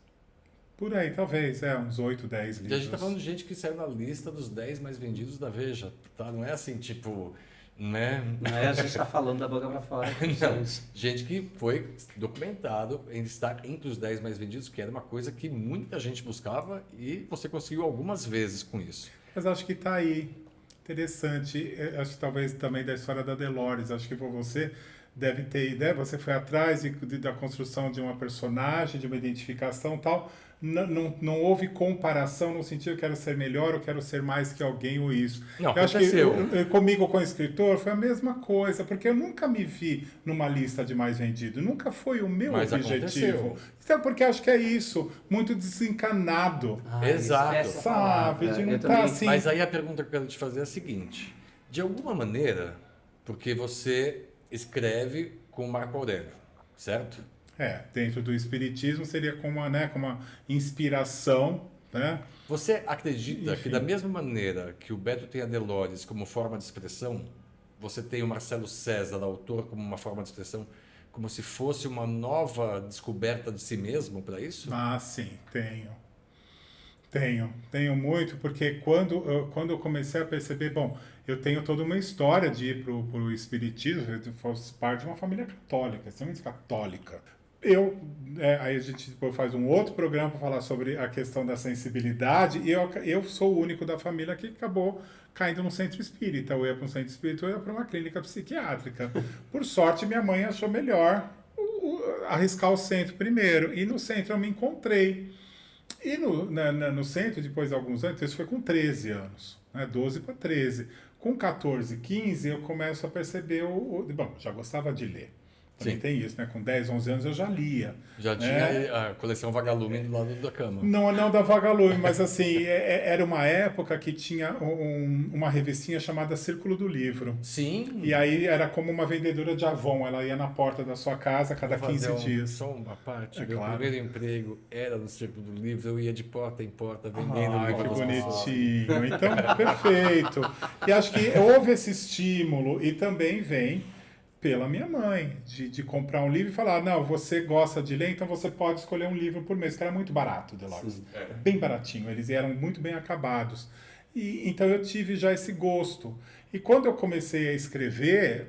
Por aí, talvez, uns 8, 10 livros. E a gente tá falando de gente que saiu na lista dos 10 mais vendidos da Veja, tá? Não é assim, tipo, né? Não é a gente tá falando da boca pra fora. Não, gente que foi documentado em estar entre os 10 mais vendidos, que era uma coisa que muita gente buscava e você conseguiu algumas vezes com isso. Mas acho que tá aí. Interessante. Acho que talvez também da história da Delores. Acho que por você deve ter ideia. Você foi atrás da construção de uma personagem, de uma identificação e tal. Não houve comparação no sentido eu quero ser melhor, eu quero ser mais que alguém ou isso. Não, eu acho que aconteceu. comigo com o escritor foi a mesma coisa, porque eu nunca me vi numa lista de mais vendido, nunca foi o meu Mas objetivo. aconteceu. Então, porque acho que é isso, muito desencanado, Exato. essa sabe? palavra. De não Eu estar também- assim. Mas aí a pergunta que eu quero te fazer é a seguinte: de alguma maneira, porque você escreve com Marco Aurélio, certo? Dentro do espiritismo seria como uma inspiração, né? Você acredita Enfim. que da mesma maneira que o Beto tem a Delores como forma de expressão, você tem o Marcelo César, autor, como uma forma de expressão, como se fosse uma nova descoberta de si mesmo para isso? Ah, sim, tenho muito, porque quando eu comecei a perceber, bom, eu tenho toda uma história de ir para o espiritismo, eu faço parte de uma família católica, extremamente católica. Aí a gente depois faz um outro programa para falar sobre a questão da sensibilidade, e eu sou o único da família que acabou caindo no centro espírita. Eu ia para um centro espírita, eu ia para uma clínica psiquiátrica. Por sorte, minha mãe achou melhor arriscar o centro primeiro, e no centro eu me encontrei. E no centro, depois de alguns anos, isso foi com 13 anos, né, 12 para 13. Com 14, 15, eu começo a perceber bom, já gostava de ler. Também Sim. tem isso, né? Com 10, 11 anos eu já lia. Já né? tinha a coleção Vagalume do lado da cama. Não da Vagalume, mas assim, era uma época que tinha uma revistinha chamada Círculo do Livro. Sim. E aí era como uma vendedora de Avon, ela ia na porta da sua casa a cada Vou 15 fazer dias. Só uma parte. É Meu claro. primeiro emprego era no Círculo do Livro. Eu ia de porta em porta vendendo Ai, livro que das pessoas. bonitinho. Então, perfeito. E acho que houve esse estímulo e também vem pela minha mãe, de comprar um livro e falar, não, você gosta de ler, então você pode escolher um livro por mês, que era muito barato, Delores. Bem baratinho, eles eram muito bem acabados. E então eu tive já esse gosto. E quando eu comecei a escrever,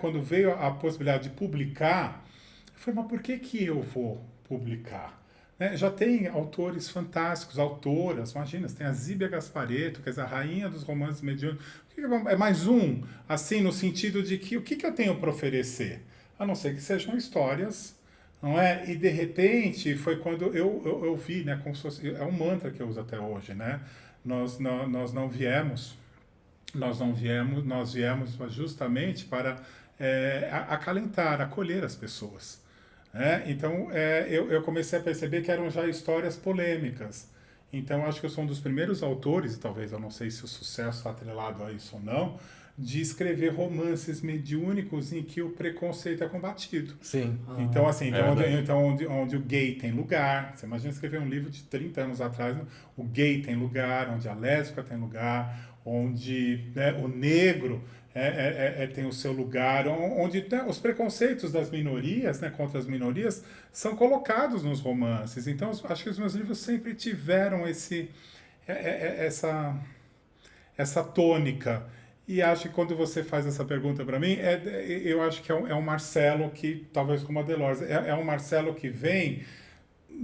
quando veio a possibilidade de publicar, eu falei, mas por que eu vou publicar? Né? Já tem autores fantásticos, autoras, imagina, você tem a Zíbia Gasparetto, que é a rainha dos romances mediúnicos. É mais um, assim, no sentido de que o que eu tenho para oferecer? A não ser que sejam histórias, não é? E de repente foi quando eu vi, né? Como se fosse, é um mantra que eu uso até hoje, né? Nós viemos justamente para acalentar, acolher as pessoas. Então, eu comecei a perceber que eram já histórias polêmicas. Então, acho que eu sou um dos primeiros autores, e talvez eu não sei se o sucesso está atrelado a isso ou não, de escrever romances mediúnicos em que o preconceito é combatido. Sim. Então, assim, verdade. onde o gay tem lugar. Você imagina escrever um livro de 30 anos atrás, o gay tem lugar, onde a lésbica tem lugar, onde o negro tem o seu lugar, onde os preconceitos das minorias, né, contra as minorias, são colocados nos romances. Então, acho que os meus livros sempre tiveram essa tônica. E acho que quando você faz essa pergunta para mim, eu acho que é um Marcelo que, talvez como a Delors, é um Marcelo que vem,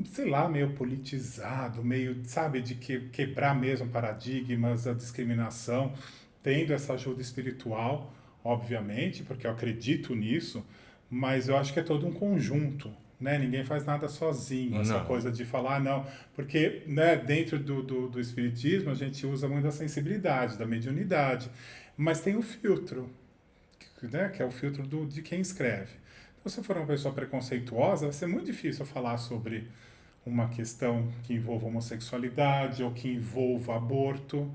sei lá, meio politizado, meio, sabe, de quebrar mesmo paradigmas, a discriminação, tendo essa ajuda espiritual, obviamente, porque eu acredito nisso, mas eu acho que é todo um conjunto, né? Ninguém faz nada sozinho, essa coisa de falar, não, porque, né, dentro do espiritismo a gente usa muito a sensibilidade, da mediunidade, mas tem o filtro, né, que é o filtro de quem escreve. Então, se for uma pessoa preconceituosa, vai ser muito difícil falar sobre uma questão que envolva homossexualidade ou que envolva aborto,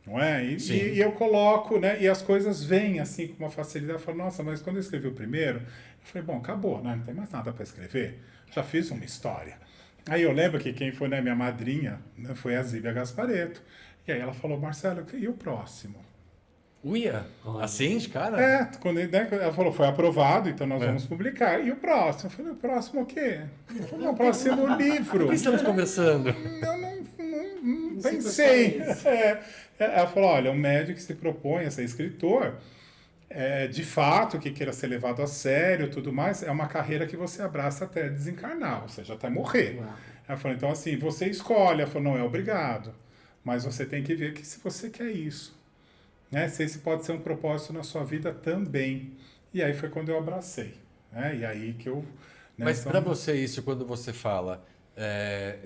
não é? E eu coloco, né? E as coisas vêm assim com uma facilidade. Eu falo, nossa, mas quando eu escrevi o primeiro, eu falei, bom, acabou, né? Não tem mais nada para escrever. Já fiz uma história. Aí eu lembro que quem foi, né, minha madrinha, né, foi a Zíbia Gasparetto. E aí ela falou, Marcelo, e o próximo? Uia, assim de cara? Ela falou, foi aprovado, então nós vamos publicar. E o próximo? Eu falei, o próximo o quê? Eu falei, o próximo livro. O que estamos conversando? Eu não pensei. Ela falou, olha, um médico que se propõe a ser escritor, de fato, que queira ser levado a sério e tudo mais, é uma carreira que você abraça até desencarnar, ou seja, até morrer. Uau. Ela falou, então assim, você escolhe. Ela falou, não é obrigado, mas você tem que ver que se você quer isso, né? Se esse pode ser um propósito na sua vida também. E aí foi quando eu abracei, né? E aí que eu... né, Mas então- para você isso, quando você fala,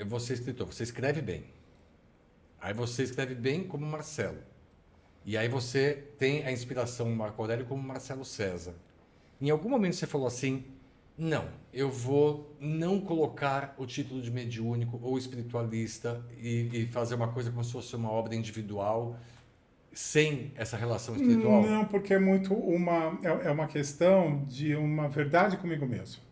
você é escritor, você escreve bem. Aí você escreve bem como Marcelo. E aí você tem a inspiração no Marco Aurélio como Marcelo César. Em algum momento você falou assim, não, eu vou não colocar o título de mediúnico ou espiritualista e fazer uma coisa como se fosse uma obra individual sem essa relação espiritual? Não, porque é muito é uma questão de uma verdade comigo mesmo.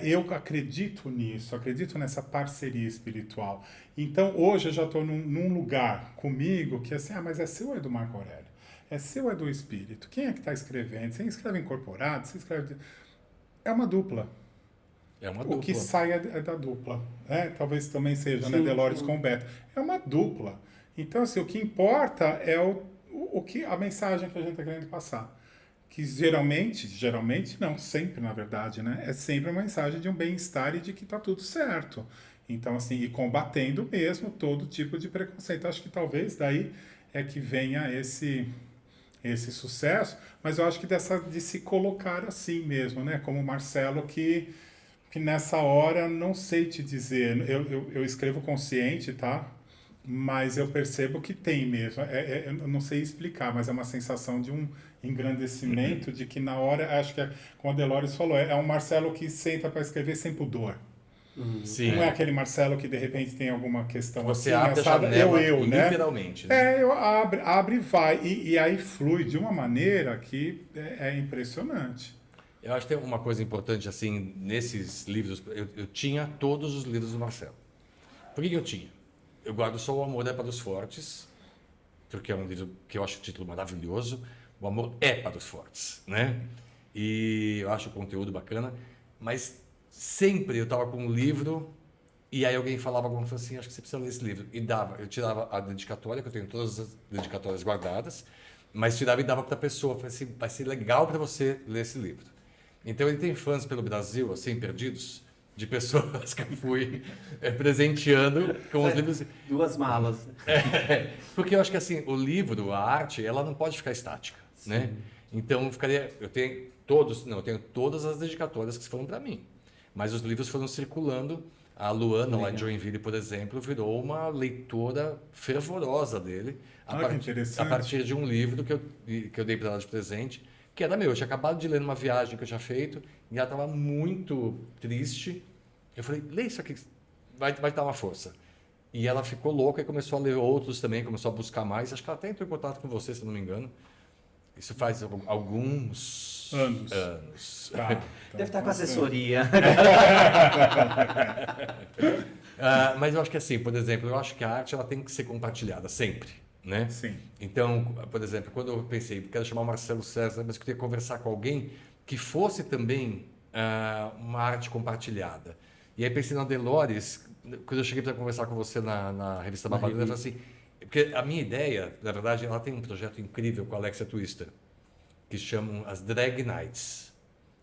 Eu acredito nisso, acredito nessa parceria espiritual. Então, hoje eu já estou num lugar comigo que é assim, mas é seu ou é do Marco Aurélio? É seu ou é do Espírito? Quem é que está escrevendo? Você escreve incorporado? Você escreve... É uma dupla. É uma O dupla. que sai é da dupla. Talvez também seja, né? Sim, Delores sim. com Beto. É uma dupla. Então, assim, o que importa é a mensagem que a gente está querendo passar. Que geralmente não, sempre na verdade, né? É sempre uma mensagem de um bem-estar e de que está tudo certo. Então, assim, e combatendo mesmo todo tipo de preconceito. Acho que talvez daí é que venha esse sucesso, mas eu acho que de se colocar assim mesmo, né? Como o Marcelo, que nessa hora não sei te dizer. Eu escrevo consciente, tá? Mas eu percebo que tem mesmo. Eu não sei explicar, mas é uma sensação de um engrandecimento, de que na hora, acho que como a Delores falou, é um Marcelo que senta para escrever sem pudor. Sim. Não é aquele Marcelo que de repente tem alguma questão Você assim, abre a assada, janela, né? literalmente. Né? Eu abre e vai. E aí flui de uma maneira que é impressionante. Eu acho que tem uma coisa importante, assim, nesses livros, eu tinha todos os livros do Marcelo. Por que eu tinha? Eu guardo só O Amor é para os Fortes, porque é um livro que eu acho o título maravilhoso. O amor é para os fortes, né? E eu acho o conteúdo bacana, mas sempre eu estava com um livro e aí alguém falava alguma coisa assim, acho que você precisa ler esse livro. E eu tirava a dedicatória, que eu tenho todas as dedicatórias guardadas, mas tirava e dava para a pessoa. Falei assim, vai ser legal para você ler esse livro. Então ele tem fãs pelo Brasil, assim, perdidos, de pessoas que eu fui presenteando com os livros. 2 malas. Porque eu acho que assim, o livro, a arte, ela não pode ficar estática, né? Então eu tenho todas as dedicatórias que foram para mim. Mas os livros foram circulando. A Luana, lá em Joinville, por exemplo, virou uma leitora fervorosa dele Que interessante. a partir de um livro que eu dei para ela de presente, que era meu. Eu tinha acabado de ler numa viagem que eu tinha feito e ela estava muito triste. Eu falei, lê isso aqui, vai dar uma força. E ela ficou louca e começou a ler outros também, começou a buscar mais. Acho que ela até entrou em contato com você, se eu não me engano. Isso faz alguns anos. Tá, então, Deve estar com bastante. assessoria. Mas eu acho que assim, por exemplo, eu acho que a arte ela tem que ser compartilhada sempre, né? Sim. Então, por exemplo, quando eu pensei, quero chamar o Marcelo César, mas eu queria conversar com alguém que fosse também uma arte compartilhada. E aí pensei na Delores, quando eu cheguei para conversar com você na revista Babadook, eu falei assim, porque a minha ideia, na verdade, ela tem um projeto incrível com a Alexia Twister, que chamam as Drag Nights,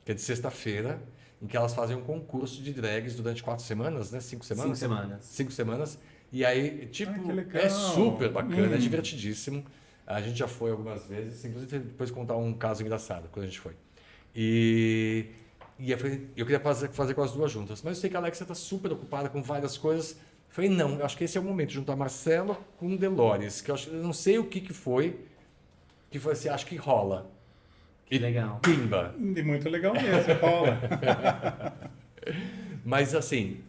que é de sexta-feira, em que elas fazem um concurso de drags durante 4 semanas, né? 5 semanas? 5 semanas. 5 semanas. E aí, tipo, que legal. é super bacana, é divertidíssimo. A gente já foi algumas vezes, inclusive depois contar um caso engraçado quando a gente foi. E eu queria fazer com as duas juntas. Mas eu sei que a Alexia está super ocupada com várias coisas. Eu falei, não, eu acho que esse é o momento de juntar Marcelo com Delores, que eu não sei o que foi assim, acho que rola. Que legal. Pimba. E muito legal mesmo, rola. Mas assim,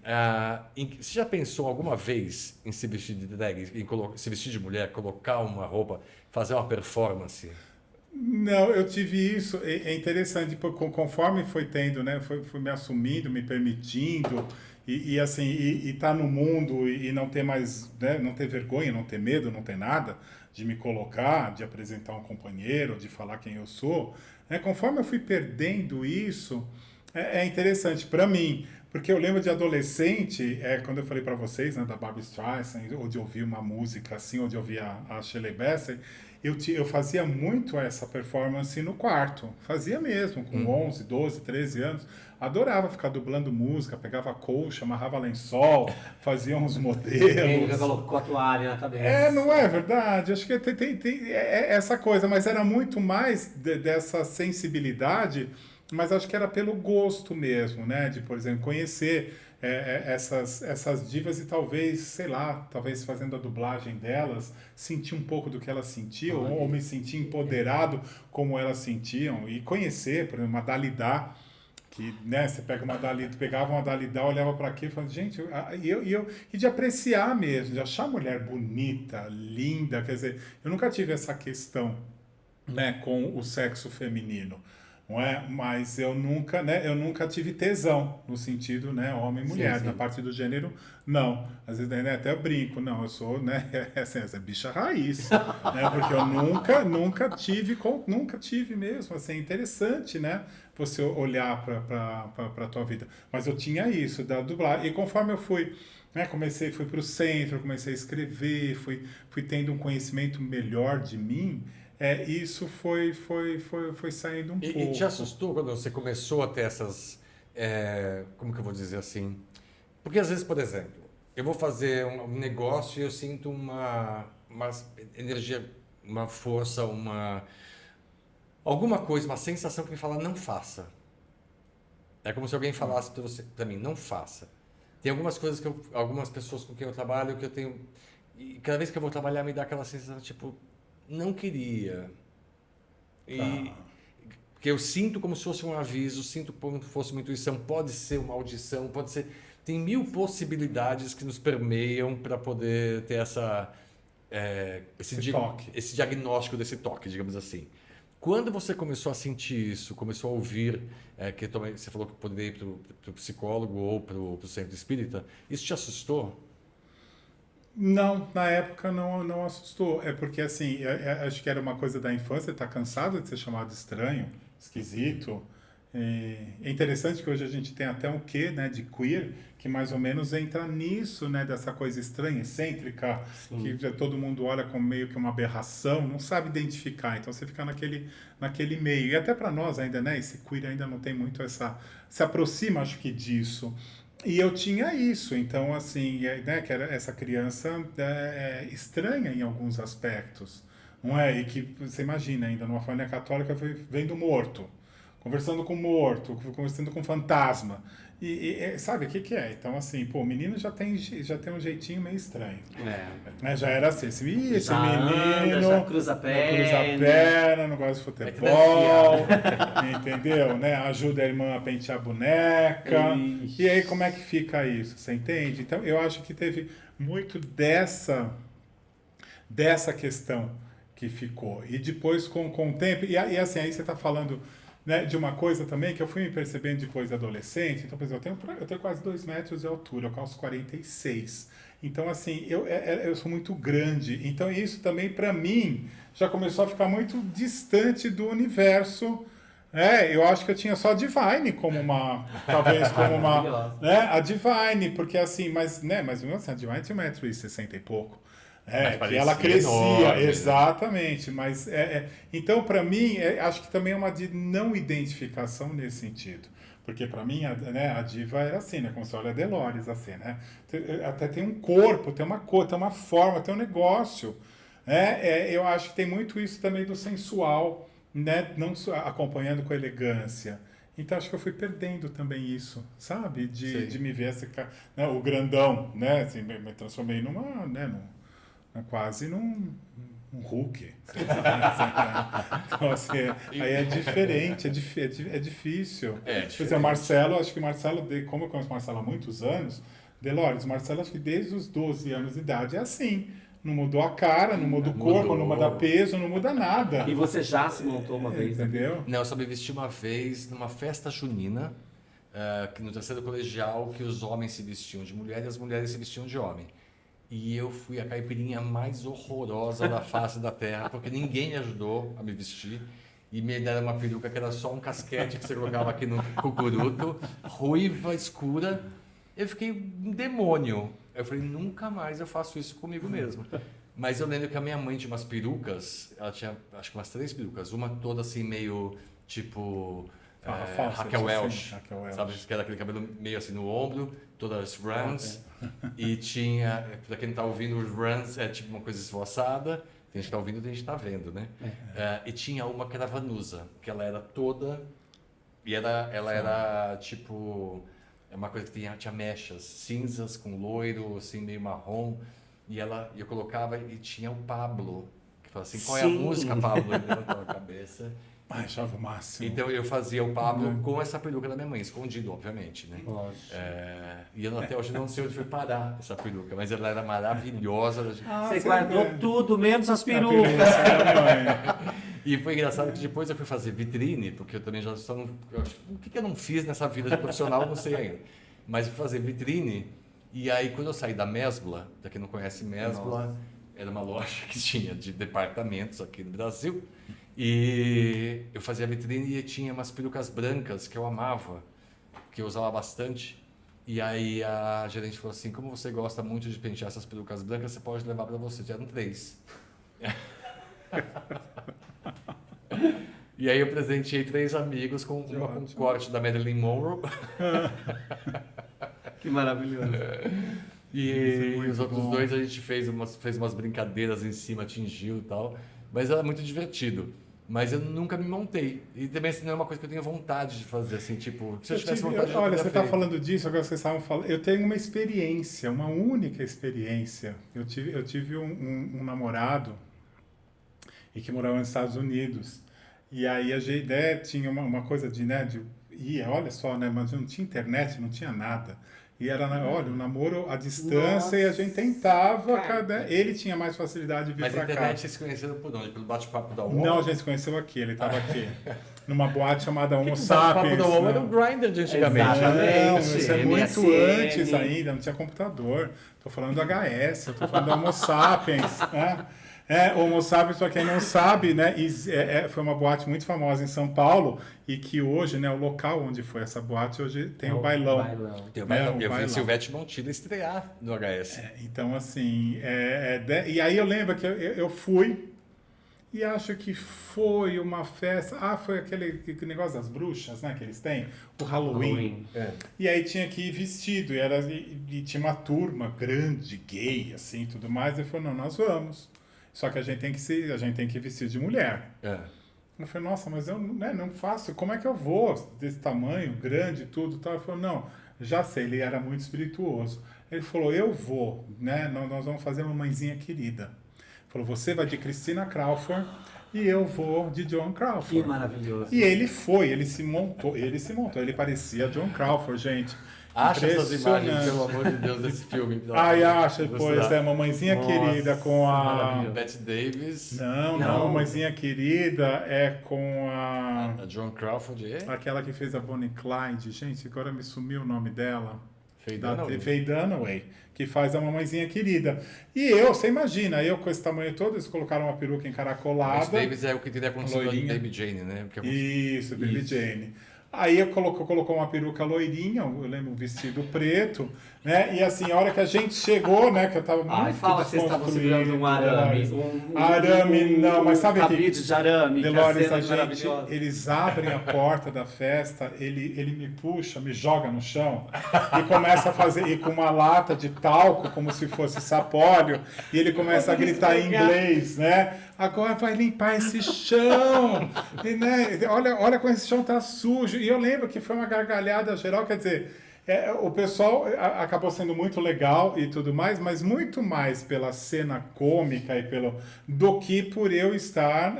você já pensou alguma vez em se vestir de drag, se vestir de mulher, colocar uma roupa, fazer uma performance? Não, eu tive isso, é interessante, conforme foi tendo, né, fui me assumindo, me permitindo, e assim, e tá no mundo e não ter mais, né, não ter vergonha, não ter medo, não ter nada de me colocar, de apresentar um companheiro, de falar quem eu sou, né, conforme eu fui perdendo isso, é interessante para mim, Porque eu lembro de adolescente, quando eu falei para vocês, né, da Barbra Streisand, ou de ouvir uma música assim, ou de ouvir a Shirley Bassey, eu fazia muito essa performance no quarto. Fazia mesmo, com 11, 12, 13 anos. Adorava ficar dublando música, pegava colcha, amarrava lençol, fazia uns Ele modelos. já colocou a toalha na cabeça. Não é verdade? Acho que é essa coisa, mas era muito mais dessa sensibilidade, mas acho que era pelo gosto mesmo, né? De, por exemplo, conhecer essas divas e talvez, sei lá, talvez fazendo a dublagem delas, sentir um pouco do que elas sentiam, ou me sentir empoderado como elas sentiam, e conhecer, por exemplo, uma Dalida, que, né, você pegava uma Dalida, olhava para aqui e falava, gente, e de apreciar mesmo, de achar a mulher bonita, linda, quer dizer, eu nunca tive essa questão, né, com o sexo feminino, não é? Mas eu nunca tive tesão no sentido, né, homem e mulher, sim. na parte do gênero, não. Às vezes, né, até eu brinco, não, eu sou, né, essa bicha raiz, né, porque eu nunca tive mesmo, assim, é interessante, né, você olhar para a tua vida. Mas eu tinha isso da dublagem, e conforme eu fui, né, fui para o centro, comecei a escrever, fui tendo um conhecimento melhor de mim, isso foi saindo um pouco. E te assustou quando você começou a ter essas... como que eu vou dizer assim? Porque às vezes, por exemplo, eu vou fazer um negócio e eu sinto uma energia, uma força, alguma coisa, uma sensação que me fala, não faça. É como se alguém falasse para mim, não faça. Tem algumas coisas algumas pessoas com quem eu trabalho que eu tenho... E cada vez que eu vou trabalhar me dá aquela sensação, tipo... Não queria. Porque eu sinto como se fosse um aviso, sinto como se fosse uma intuição, pode ser uma audição, pode ser... Tem 1000 possibilidades que nos permeiam para poder ter esse diagnóstico desse toque, digamos assim. Quando você começou a sentir isso, começou a ouvir, que você falou que poderia ir para o psicólogo ou para o centro espírita, isso te assustou? Não, na época não assustou. É porque, assim, acho que era uma coisa da infância, tá cansado de ser chamado estranho, esquisito. É interessante que hoje a gente tem até um quê, né, de queer, que mais ou menos entra nisso, né, dessa coisa estranha, excêntrica, que todo mundo olha como meio que uma aberração, não sabe identificar, então você fica naquele meio. E até para nós ainda, né, esse queer ainda não tem muito se aproxima, acho que disso. E eu tinha isso, então assim, né, que era essa criança estranha em alguns aspectos, não é? E que você imagina ainda numa família católica vendo morto, conversando com morto, conversando com fantasma, e sabe o que é? Então assim, pô, o menino já tem um jeitinho meio estranho, né? Já era assim, esse menino Já cruza a perna, não gosta de futebol, entendeu? Né? Ajuda a irmã a pentear a boneca. E aí como é que fica isso? Você entende? Então eu acho que teve muito dessa questão que ficou. E depois com o tempo, e assim, aí você está falando, né, de uma coisa também que eu fui me percebendo depois de adolescente. Então, por exemplo, eu tenho quase 2 metros de altura, eu calço 46. Então, assim, eu sou muito grande. Então, isso também, para mim, já começou a ficar muito distante do universo. Eu acho que eu tinha só a Divine como talvez como uma, né, a Divine, porque assim, mas mesmo assim, a Divine tinha 1,60 m e pouco. Que ela crescia, enorme, exatamente, mas então para mim acho que também é uma de não identificação nesse sentido, porque para mim a diva era assim, né, como você olha a Delores assim, né, até tem um corpo, tem uma cor, tem uma forma, tem um negócio, eu acho que tem muito isso também do sensual, né, não acompanhando com elegância. Então acho que eu fui perdendo também isso, sabe, de me ver né, o grandão, né, assim, me transformei numa, né, quase num Hulk. Então, assim, aí é diferente, é difícil. Por exemplo, Marcelo, acho que Marcelo, como eu conheço o Marcelo há muitos anos, Delores, Marcelo acho que desde os 12 anos de idade é assim. Não mudou a cara, não muda o corpo, não muda peso, não muda nada. E você já se montou uma vez, entendeu? Não, eu só me vesti uma vez numa festa junina, no terceiro colegial, que os homens se vestiam de mulher e as mulheres se vestiam de homem. E eu fui a caipirinha mais horrorosa da face da terra, porque ninguém me ajudou a me vestir. e me deram uma peruca que era só um casquete que você colocava aqui no cucuruto, ruiva, escura. Eu fiquei um demônio. Eu falei, nunca mais eu faço isso comigo mesmo. Mas eu lembro que a minha mãe tinha umas perucas, ela tinha acho que umas 3 perucas, uma toda assim meio tipo Raquel Welch, sabe? Que era aquele cabelo meio assim no ombro, todas as runs, e tinha, pra quem não tá ouvindo, os runs é tipo uma coisa esvoaçada, tem gente que tá ouvindo, tem gente que tá vendo, né? E tinha uma que era vanusa, que ela era toda, e ela era tipo, é uma coisa que tinha mechas cinzas com loiro, assim meio marrom, e eu colocava e tinha o Pablo, que falava assim, qual é a música, Pablo? Ele levantou a cabeça. Ai, achava o máximo. Então eu fazia o Pablo com essa peruca da minha mãe, escondido, obviamente, né? Lógico. E eu até hoje não sei onde foi parar essa peruca, mas ela era maravilhosa. Você guardou tudo, menos as A perucas. peruca da mãe. E foi engraçado que depois eu fui fazer vitrine, porque eu também já só não... O que eu não fiz nessa vida de profissional, eu não sei ainda. Mas fui fazer vitrine, e aí quando eu saí da Mesbla, pra quem não conhece Mesbla, era uma loja que tinha de departamentos aqui no Brasil, e eu fazia vitrine e tinha umas perucas brancas que eu amava, que eu usava bastante. E aí a gerente falou assim, como você gosta muito de pentear essas perucas brancas, você pode levar para você. Eram 3. E aí eu presenteei 3 amigos com uma com corte da Marilyn Monroe. Que maravilhoso. E os outros 2 a gente fez umas brincadeiras em cima, tingiu e tal. Mas era muito divertido. Mas eu nunca me montei. E também assim, não é uma coisa que eu tenho vontade de fazer, assim, tipo... Se eu tivesse vontade, olha, você está feito. falando disso, agora vocês estavam falando... Eu tenho uma experiência, uma única experiência. Eu tive um namorado e que morava nos Estados Unidos. E aí a GIDE tinha uma coisa de, né, olha só, né, mas não tinha internet, não tinha nada. E era, olha, um namoro à distância. Nossa. E a gente tentava, ele tinha mais facilidade de vir pra cá. Mas a internet vocês se conheceram por onde? Pelo bate-papo da UOL? Não, a gente se conheceu aqui, ele estava aqui. Numa boate chamada Homo Sapiens. Sapiens. O bate-papo da UOL era o Grindr de antigamente. Não, isso é muito MSN. antes ainda, não tinha computador. Estou falando do HS, eu estou falando do Homo Sapiens, né? Homo Sapiens, para quem não sabe, né, foi uma boate muito famosa em São Paulo e que hoje, né, o local onde foi essa boate, hoje tem o bailão. Tem o bailão. Eu vi Silvete Montilla estrear no HS. Então, assim, e aí eu lembro que eu fui e acho que foi uma festa, foi aquele negócio das bruxas, né, que eles têm, o Halloween. E aí tinha que ir vestido, e tinha uma turma grande, gay, assim, tudo mais, e falou, não, nós vamos. Só que a gente tem que vestir de mulher. Eu falei, nossa, mas eu não faço, como é que eu vou desse tamanho, grande, tudo, tal? Ele falou, não, já sei, ele era muito espirituoso. Ele falou, eu vou, né, nós vamos fazer uma mãezinha querida. Ele falou, você vai de Christina Crawford e eu vou de John Crawford. Que maravilhoso. E ele se montou, ele parecia John Crawford, gente. Acha essas imagens, pelo amor de Deus, desse filme. Acha, pois Mamãezinha Querida com a... Bette Davis. Não, Mamãezinha Querida é com a John Crawford, aquela que fez a Bonnie Clyde. Gente, agora me sumiu o nome dela. Faye Dunaway, que faz a Mamãezinha Querida. E você imagina, eu com esse tamanho todo, eles colocaram uma peruca encaracolada. Bette Davis é o que teria acontecido com Baby Jane, né? Isso, Baby Jane. Aí colocou uma peruca loirinha, eu lembro um vestido preto, né? E assim, a hora que a gente chegou, né? Que eu tava muito fala que vocês estavam segurando um arame. Arame, não, mas sabe que... cabide de arame, Delores, eles abrem a porta da festa, ele me puxa, me joga no chão e começa a fazer, e com uma lata de talco, como se fosse sapólio, e ele começa a gritar em inglês, né? Agora vai limpar esse chão, e, né? Olha como esse chão tá sujo. E eu lembro que foi uma gargalhada geral, quer dizer, o pessoal acabou sendo muito legal e tudo mais, mas muito mais pela cena cômica e do que por eu estar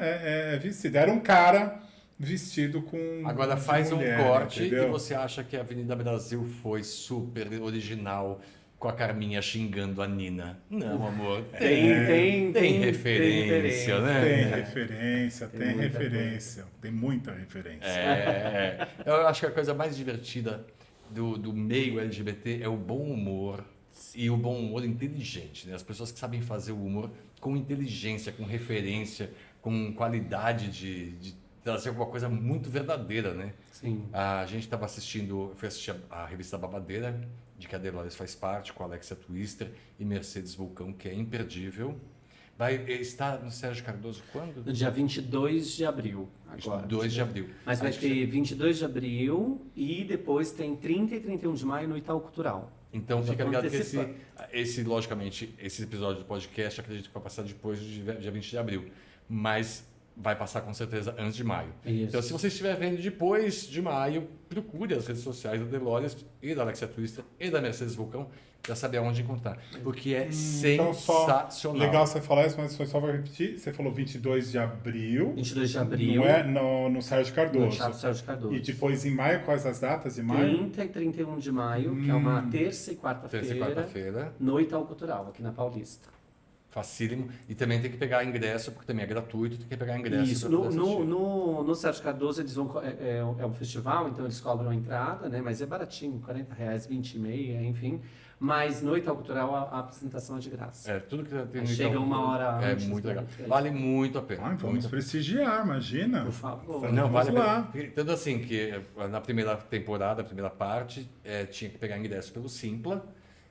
vestido. Era um cara vestido com Agora faz mulher, um corte, entendeu? E você acha que a Avenida Brasil foi super original com a Carminha xingando a Nina? Não, amor. Tem referência, né? Tem referência. Tem muita referência. Eu acho que a coisa mais divertida do meio LGBT é o bom humor e o bom humor inteligente, né? As pessoas que sabem fazer o humor com inteligência, com referência, com qualidade trazer alguma coisa muito verdadeira, né? Sim. A gente estava assistindo, fui assistir a revista Babadeira, de que a Delores faz parte, com a Alexia Twister e Mercedes Vulcão, que é imperdível. Vai estar no Sérgio Cardoso quando? No dia 22 de abril. Agora. 2 de abril. Mas vai Acho ter 22 de abril e depois tem 30 e 31 de maio no Itaú Cultural. Então Já fica tô ligado que antecipando. logicamente, esse episódio do podcast, acredito que vai passar depois do dia 20 de abril. Mas vai passar com certeza antes de maio. Isso. Então, se você estiver vendo depois de maio, procure as redes sociais da Delores e da Alexia Twister e da Mercedes Vulcão para saber aonde encontrar. Porque é Então, sensacional. legal você falar isso, mas só vou repetir. Você falou 22 de abril. 22 de abril. Não é no Sérgio No Cardoso. Teatro Sérgio Cardoso. E depois em maio, quais as datas de maio? 30 e 31 de maio, que é uma terça e Terça e quarta-feira, quarta-feira, no Itaú Cultural, aqui na Paulista. facílimo. E também tem que pegar ingresso, porque também é gratuito, tem que pegar ingresso. Isso, pra poder assistir. no Sérgio Cardoso eles vão, é um festival, então eles cobram a entrada, né? Mas é baratinho, R$40, 20 e meia, enfim. Mas no Itaú Cultural a apresentação é de graça. É, tudo que tem no Chega Itaú, uma hora É antes, muito né? legal. Vale muito a pena. Ah, vamos muito a pena. prestigiar, imagina. Por favor. Vamos Não, vale a lá. pena. Tanto assim que na primeira temporada, a primeira parte, tinha que pegar ingresso pelo Simpla.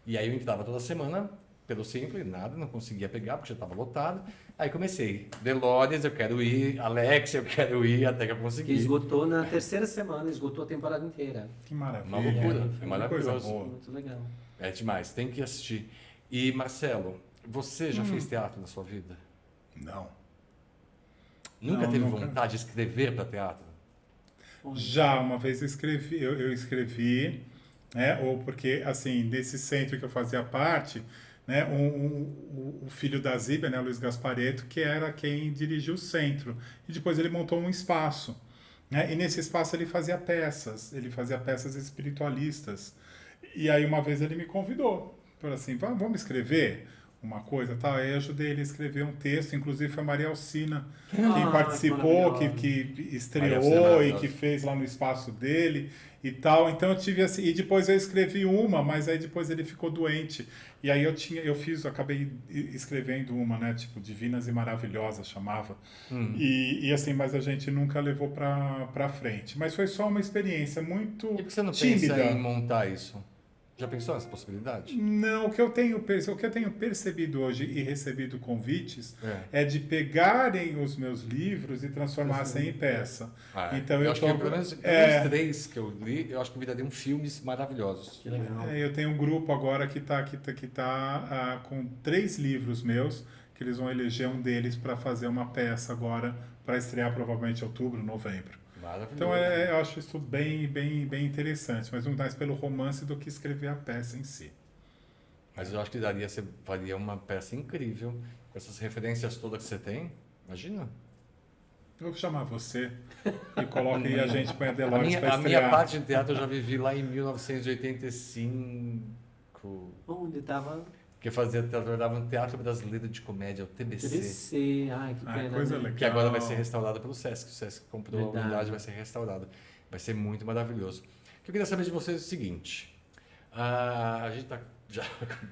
E aí eu entrava toda semana pelo Simpla e nada, não conseguia pegar porque já estava lotado. Aí comecei. Delores, eu quero ir. Alex, eu quero ir até que eu Que consegui. esgotou na terceira semana, esgotou a temporada inteira. Que maravilha. Uma loucura. Foi É uma maravilhoso. coisa boa. Muito legal. É demais, tem que assistir. E Marcelo, você já fez teatro na sua vida? Não. Nunca Não, teve nunca. vontade de escrever para teatro? Já uma vez eu escrevi, né? Ou porque assim desse centro que eu fazia parte, né? O filho da Zíbia, né? Luiz Gasparetto, que era quem dirigiu o centro, e depois ele montou um espaço, né? E nesse espaço ele fazia peças espiritualistas. E aí uma vez ele me convidou, falou assim, vamos escrever uma coisa, tal. Aí eu ajudei ele a escrever um texto, inclusive foi a Maria Alcina que Ah, participou, que que Maria Alcina é estreou e maravilhosa. que fez lá no espaço dele e tal. Então eu tive assim, e depois eu escrevi uma, mas aí depois ele ficou doente. E aí acabei escrevendo uma, né, tipo Divinas e Maravilhosas chamava. E assim, mas a gente nunca levou pra frente. Mas foi só uma experiência muito E por que você não tímida. pensa em montar isso? Já pensou nessa possibilidade? Não, o que eu tenho percebido hoje e recebido convites é de pegarem os meus livros e transformassem em peça. Então eu acho que pelo menos 3 que eu li, eu acho que virariam filmes maravilhosos. Que legal. Eu tenho um grupo agora que tá com 3 livros meus, que eles vão eleger um deles para fazer uma peça agora, para estrear provavelmente em outubro, novembro. Maravilhoso. Então eu acho isso bem interessante, mas muito mais pelo romance do que escrever a peça em si. Mas eu acho que você faria uma peça incrível, com essas referências todas que você tem. Imagina. Eu vou chamar você e coloca aí a gente põe a Delores para A minha estrear. parte de teatro eu já vivi lá em 1985. Onde estava? Que eu dava um teatro brasileiro de comédia, o TBC. TBC. Ai, que pena. Coisa né? legal. Que agora vai ser restaurado pelo Sesc. O Sesc comprou Verdade. a unidade, vai ser restaurado. Vai ser muito maravilhoso. O que eu queria saber de vocês é o seguinte. A gente está já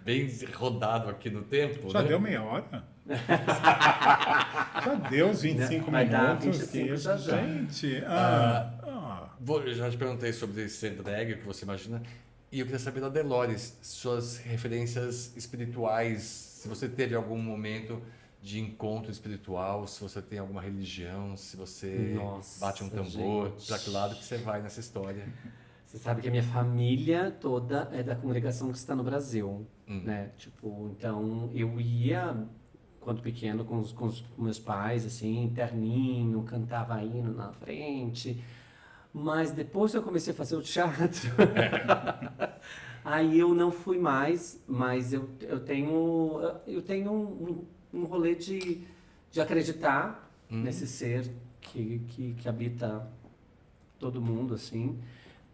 bem rodado aqui no tempo. Já né? deu meia hora? Já deu os 25 Vai dar minutos? 25 já. Gente, Eu já te perguntei sobre esse drag, o que você imagina. E eu queria saber da Delores, suas referências espirituais, se você teve algum momento de encontro espiritual, se você tem alguma religião, se você Nossa, bate um tambor, gente. para que lado que você vai nessa história? Você sabe que a minha família toda é da congregação cristã no Brasil, né? Tipo, então eu ia, quando pequeno, com os meus pais, assim, terninho, cantava hino na frente. Mas depois que eu comecei a fazer o teatro, aí eu não fui mais, mas eu tenho um rolê de acreditar nesse ser que habita todo mundo, assim.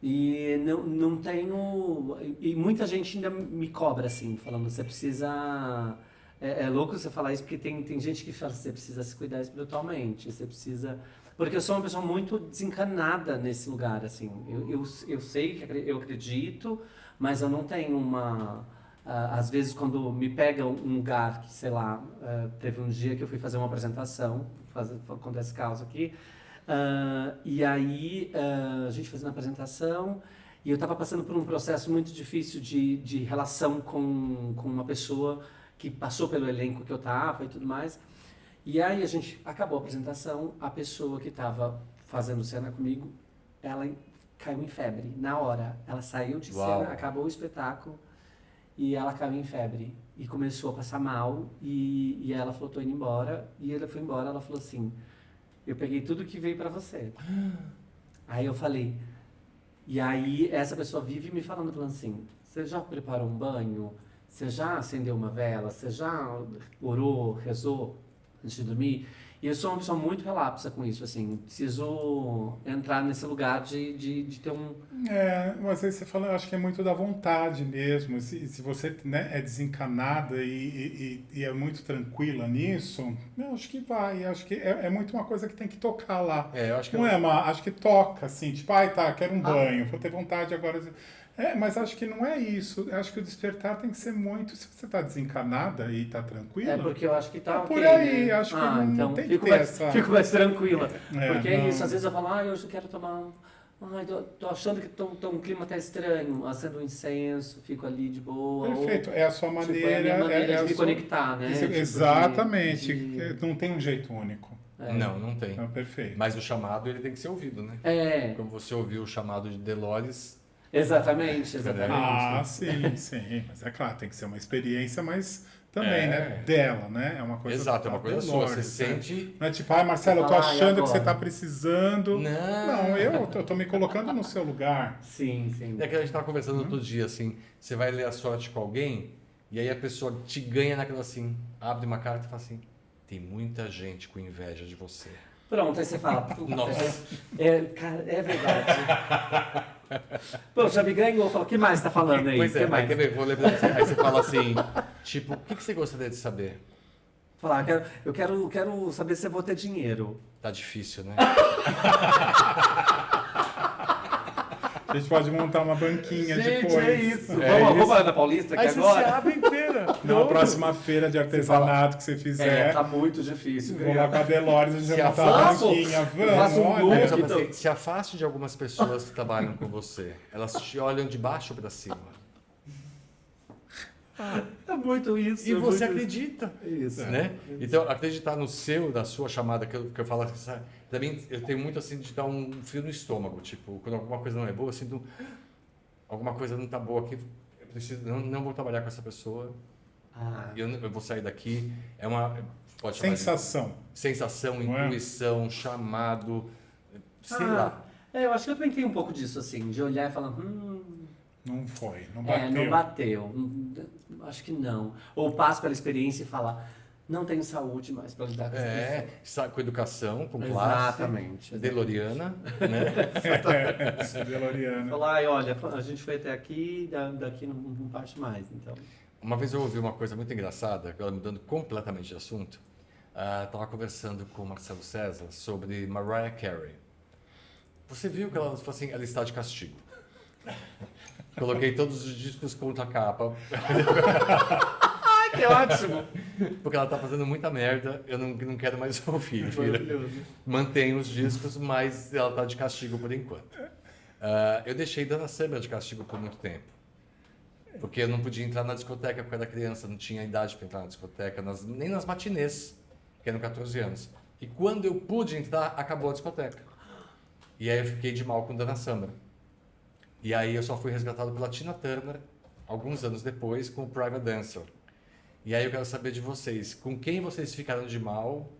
E não tenho... E muita gente ainda me cobra, assim, falando, você precisa... É louco você falar isso, porque tem gente que fala, você precisa se cuidar espiritualmente, você precisa... Porque eu sou uma pessoa muito desencanada nesse lugar, assim. Eu sei que eu acredito, mas eu não tenho uma... às vezes, quando me pega um lugar que, sei lá, teve um dia que eu fui fazer uma apresentação, contar esse caso aqui, E aí a gente fazendo a apresentação e eu estava passando por um processo muito difícil de relação com uma pessoa que passou pelo elenco que eu estava e tudo mais. E aí a gente acabou a apresentação, a pessoa que estava fazendo cena comigo, ela caiu em febre na hora. Ela saiu de cena, acabou o espetáculo e ela caiu em febre e começou a passar mal e ela falou, tô indo embora. E ela foi embora, ela falou assim, eu peguei tudo que veio pra você. Aí eu falei, e aí essa pessoa vive me falando assim, você já preparou um banho? Você já acendeu uma vela? Você já orou, rezou antes de dormir? E eu sou uma pessoa muito relapsa com isso, assim, preciso entrar nesse lugar de ter um... Mas aí você fala, eu acho que é muito da vontade mesmo. Se você, né, é desencanada e é muito tranquila nisso, eu acho que vai. Acho que é muito uma coisa que tem que tocar lá. Eu acho que não acho que toca, assim, tipo, quero um banho, vou ter vontade agora. Mas acho que não é isso. Eu acho que o despertar tem que ser muito... Se você está desencanada e está tranquila... porque eu acho que tá por ok, aí, né? acho que não então tem que fico ter mais, essa... Fico mais tranquila. Porque é não. isso, às vezes eu falo, hoje eu quero tomar... tô achando que um clima tá estranho. Acendo um incenso, fico ali de boa. Perfeito, é a sua maneira... é a minha maneira de me sua... conectar, né? Exatamente, não tem um jeito único. Não tem. Não, perfeito. Mas o chamado, ele tem que ser ouvido, né? Como você ouviu o chamado de Delores... Exatamente. Sim. Mas é claro, tem que ser uma experiência, mas também, né? Dela, né? É uma coisa... Exato, é uma coisa sua. Você sente... Não é tipo, Marcelo, eu tô achando que você tá precisando. Não, eu tô me colocando no seu lugar. Sim. É que a gente tava conversando outro dia, assim, você vai ler a sorte com alguém, e aí a pessoa te ganha naquela assim, abre uma carta e fala assim, tem muita gente com inveja de você. Pronto, aí você fala... Nossa. Cara, é verdade. Pô, já me ganhou, fala, o que mais tá falando aí? Pois é, que mais? vou lembrar você. Aí você fala assim, tipo, o que você gostaria de saber? Falar, eu quero saber se eu vou ter dinheiro. Tá difícil, né? A gente pode montar uma banquinha depois. É isso. Vamos lá na Paulista aqui aí agora? Você se abre inteira. Na próxima feira de artesanato que você fizer. Tá muito difícil. Vou lá com a Delores, a gente vai montar uma banquinha. faço um Vamos, look. olha. Aí eu pensei, se afaste de algumas pessoas que trabalham com você. Elas te olham de baixo para cima. É muito isso. E você acredita. Isso. Né? Então, acreditar na sua chamada, que eu falo assim, sabe? Também eu tenho muito assim de dar um frio no estômago. Tipo, quando alguma coisa não é boa, eu sinto alguma coisa não tá boa aqui, eu preciso, não vou trabalhar com essa pessoa. Eu vou sair daqui. É uma... Pode chamar Sensação. Sensação, Não intuição, chamado, sei lá. Eu acho que eu também tenho um pouco disso, assim, de olhar e falar, Não foi, não bateu. não bateu. Acho que não. Ou passo pela experiência e falar, não tenho saúde mais para lidar com essa pessoa. Com educação, com classe. Exatamente. Deloriana, né? Deloriana. Falar, olha, a gente foi até aqui, daqui não parte mais, então. Uma vez eu ouvi uma coisa muito engraçada, agora mudando completamente de assunto. Estava conversando com o Marcelo César sobre Mariah Carey. Você viu que ela falou assim, ela está de castigo. Coloquei todos os discos contra a capa. Ai, que ótimo! Porque ela tá fazendo muita merda, eu não quero mais ouvir. Maravilhoso. Mantém os discos, mas ela tá de castigo por enquanto. Eu deixei Dana Summer de castigo por muito tempo. Porque eu não podia entrar na discoteca porque eu era criança, não tinha idade para entrar na discoteca, nem nas matinês, que eram 14 anos. E quando eu pude entrar, acabou a discoteca. E aí eu fiquei de mal com Dana Summer. E aí eu só fui resgatado pela Tina Turner, alguns anos depois, com o Private Dancer. E aí eu quero saber de vocês, com quem vocês ficaram de mal,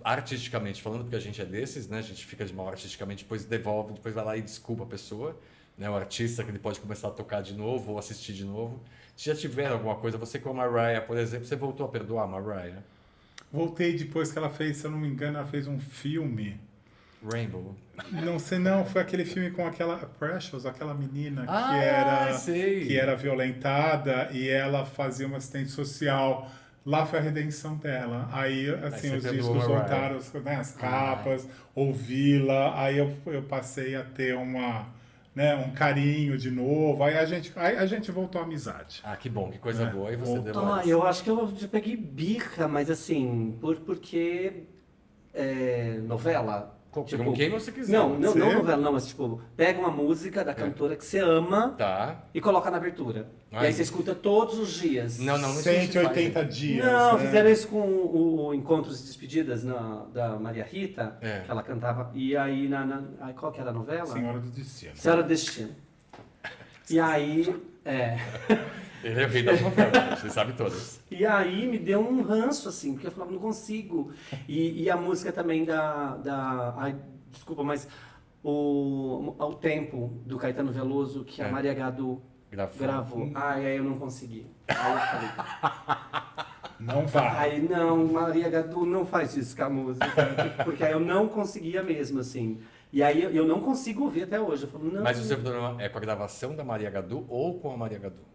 artisticamente falando, porque a gente é desses, né? A gente fica de mal artisticamente, depois devolve, depois vai lá e desculpa a pessoa, né? O artista que ele pode começar a tocar de novo ou assistir de novo. Se já tiver alguma coisa, você com a Mariah, por exemplo, você voltou a perdoar a Mariah? Voltei depois que ela fez, se eu não me engano, ela fez um filme. Rainbow. Não sei, não. Foi aquele filme com aquela Precious, aquela menina sei. que era violentada e ela fazia uma assistente social. Lá foi a redenção dela. Aí, assim, os discos voltaram, né, as capas, ouvi-la. Aí eu passei a ter um carinho de novo. Aí a gente voltou à amizade. Que bom, que coisa boa. E você, Delores? Eu acho que eu já peguei birra, mas assim, porque novela, Com quem você quiser. Não Você? novela, não, mas tipo, pega uma música da cantora que você ama Tá. e coloca na abertura. E Ai. aí você escuta todos os dias. Não existe isso, 180 dias. Não, né? fizeram isso com o Encontros e Despedidas da Maria Rita, É. que ela cantava. E aí, aí qual que era a novela? Senhora do Destino. Senhora do Destino. E aí, Ele é o rei das novelas, você sabe todas. e aí me deu um ranço, assim, porque eu falava, não consigo. E a música também ai, desculpa, mas o tempo do Caetano Veloso, que a É. Maria Gadu gravou. Ai, aí eu não consegui. Aí eu falei, Não vai. aí não, Maria Gadu não faz isso com a música, porque aí eu não conseguia mesmo, assim. E aí eu não consigo ouvir até hoje. Eu falo, não. Mas o seu problema é com a gravação da Maria Gadu ou com a Maria Gadu?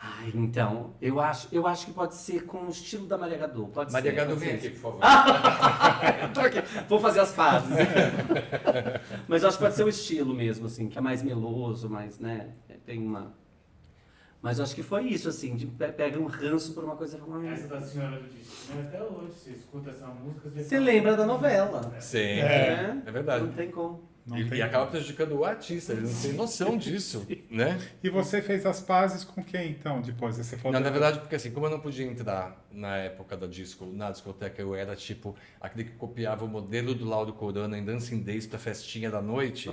Ai, então, eu acho que pode ser com o estilo da Maria Gadu. Pode Maria ser, Gadu, pode vem ser. aqui, por favor. Eu tô aqui, vou fazer as pazes. Mas eu acho que pode ser o estilo mesmo, assim, que é mais meloso, mais, né, tem uma... Mas eu acho que foi isso, assim, de pega um ranço por uma coisa e fala, Essa da Senhora do Destino, até hoje, você escuta essa música... você lembra da novela. Sim, É. é verdade. Não tem como. Não E, tem e acaba prejudicando o artista, ele não tem noção disso, né? E você fez as pazes com quem, então, depois? Você falou Não, na verdade, porque assim, como eu não podia entrar na época da disco, na discoteca, eu era tipo aquele que copiava o modelo do Lauro Corano em Dancing Days pra festinha da noite.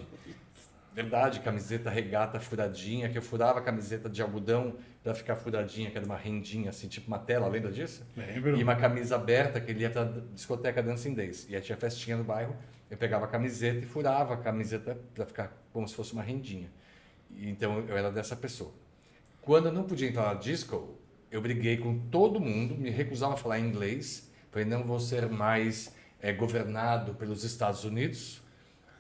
Verdade, camiseta regata furadinha, que eu furava a camiseta de algodão pra ficar furadinha, que era uma rendinha, assim, tipo uma tela, lembra disso? Lembro. E uma camisa aberta, que ele ia pra discoteca Dancing Days. E aí tinha festinha no bairro, eu pegava a camiseta e furava a camiseta pra ficar como se fosse uma rendinha. E então eu era dessa pessoa. Quando eu não podia entrar na disco, eu briguei com todo mundo, me recusava a falar inglês, falei, não vou ser mais governado pelos Estados Unidos,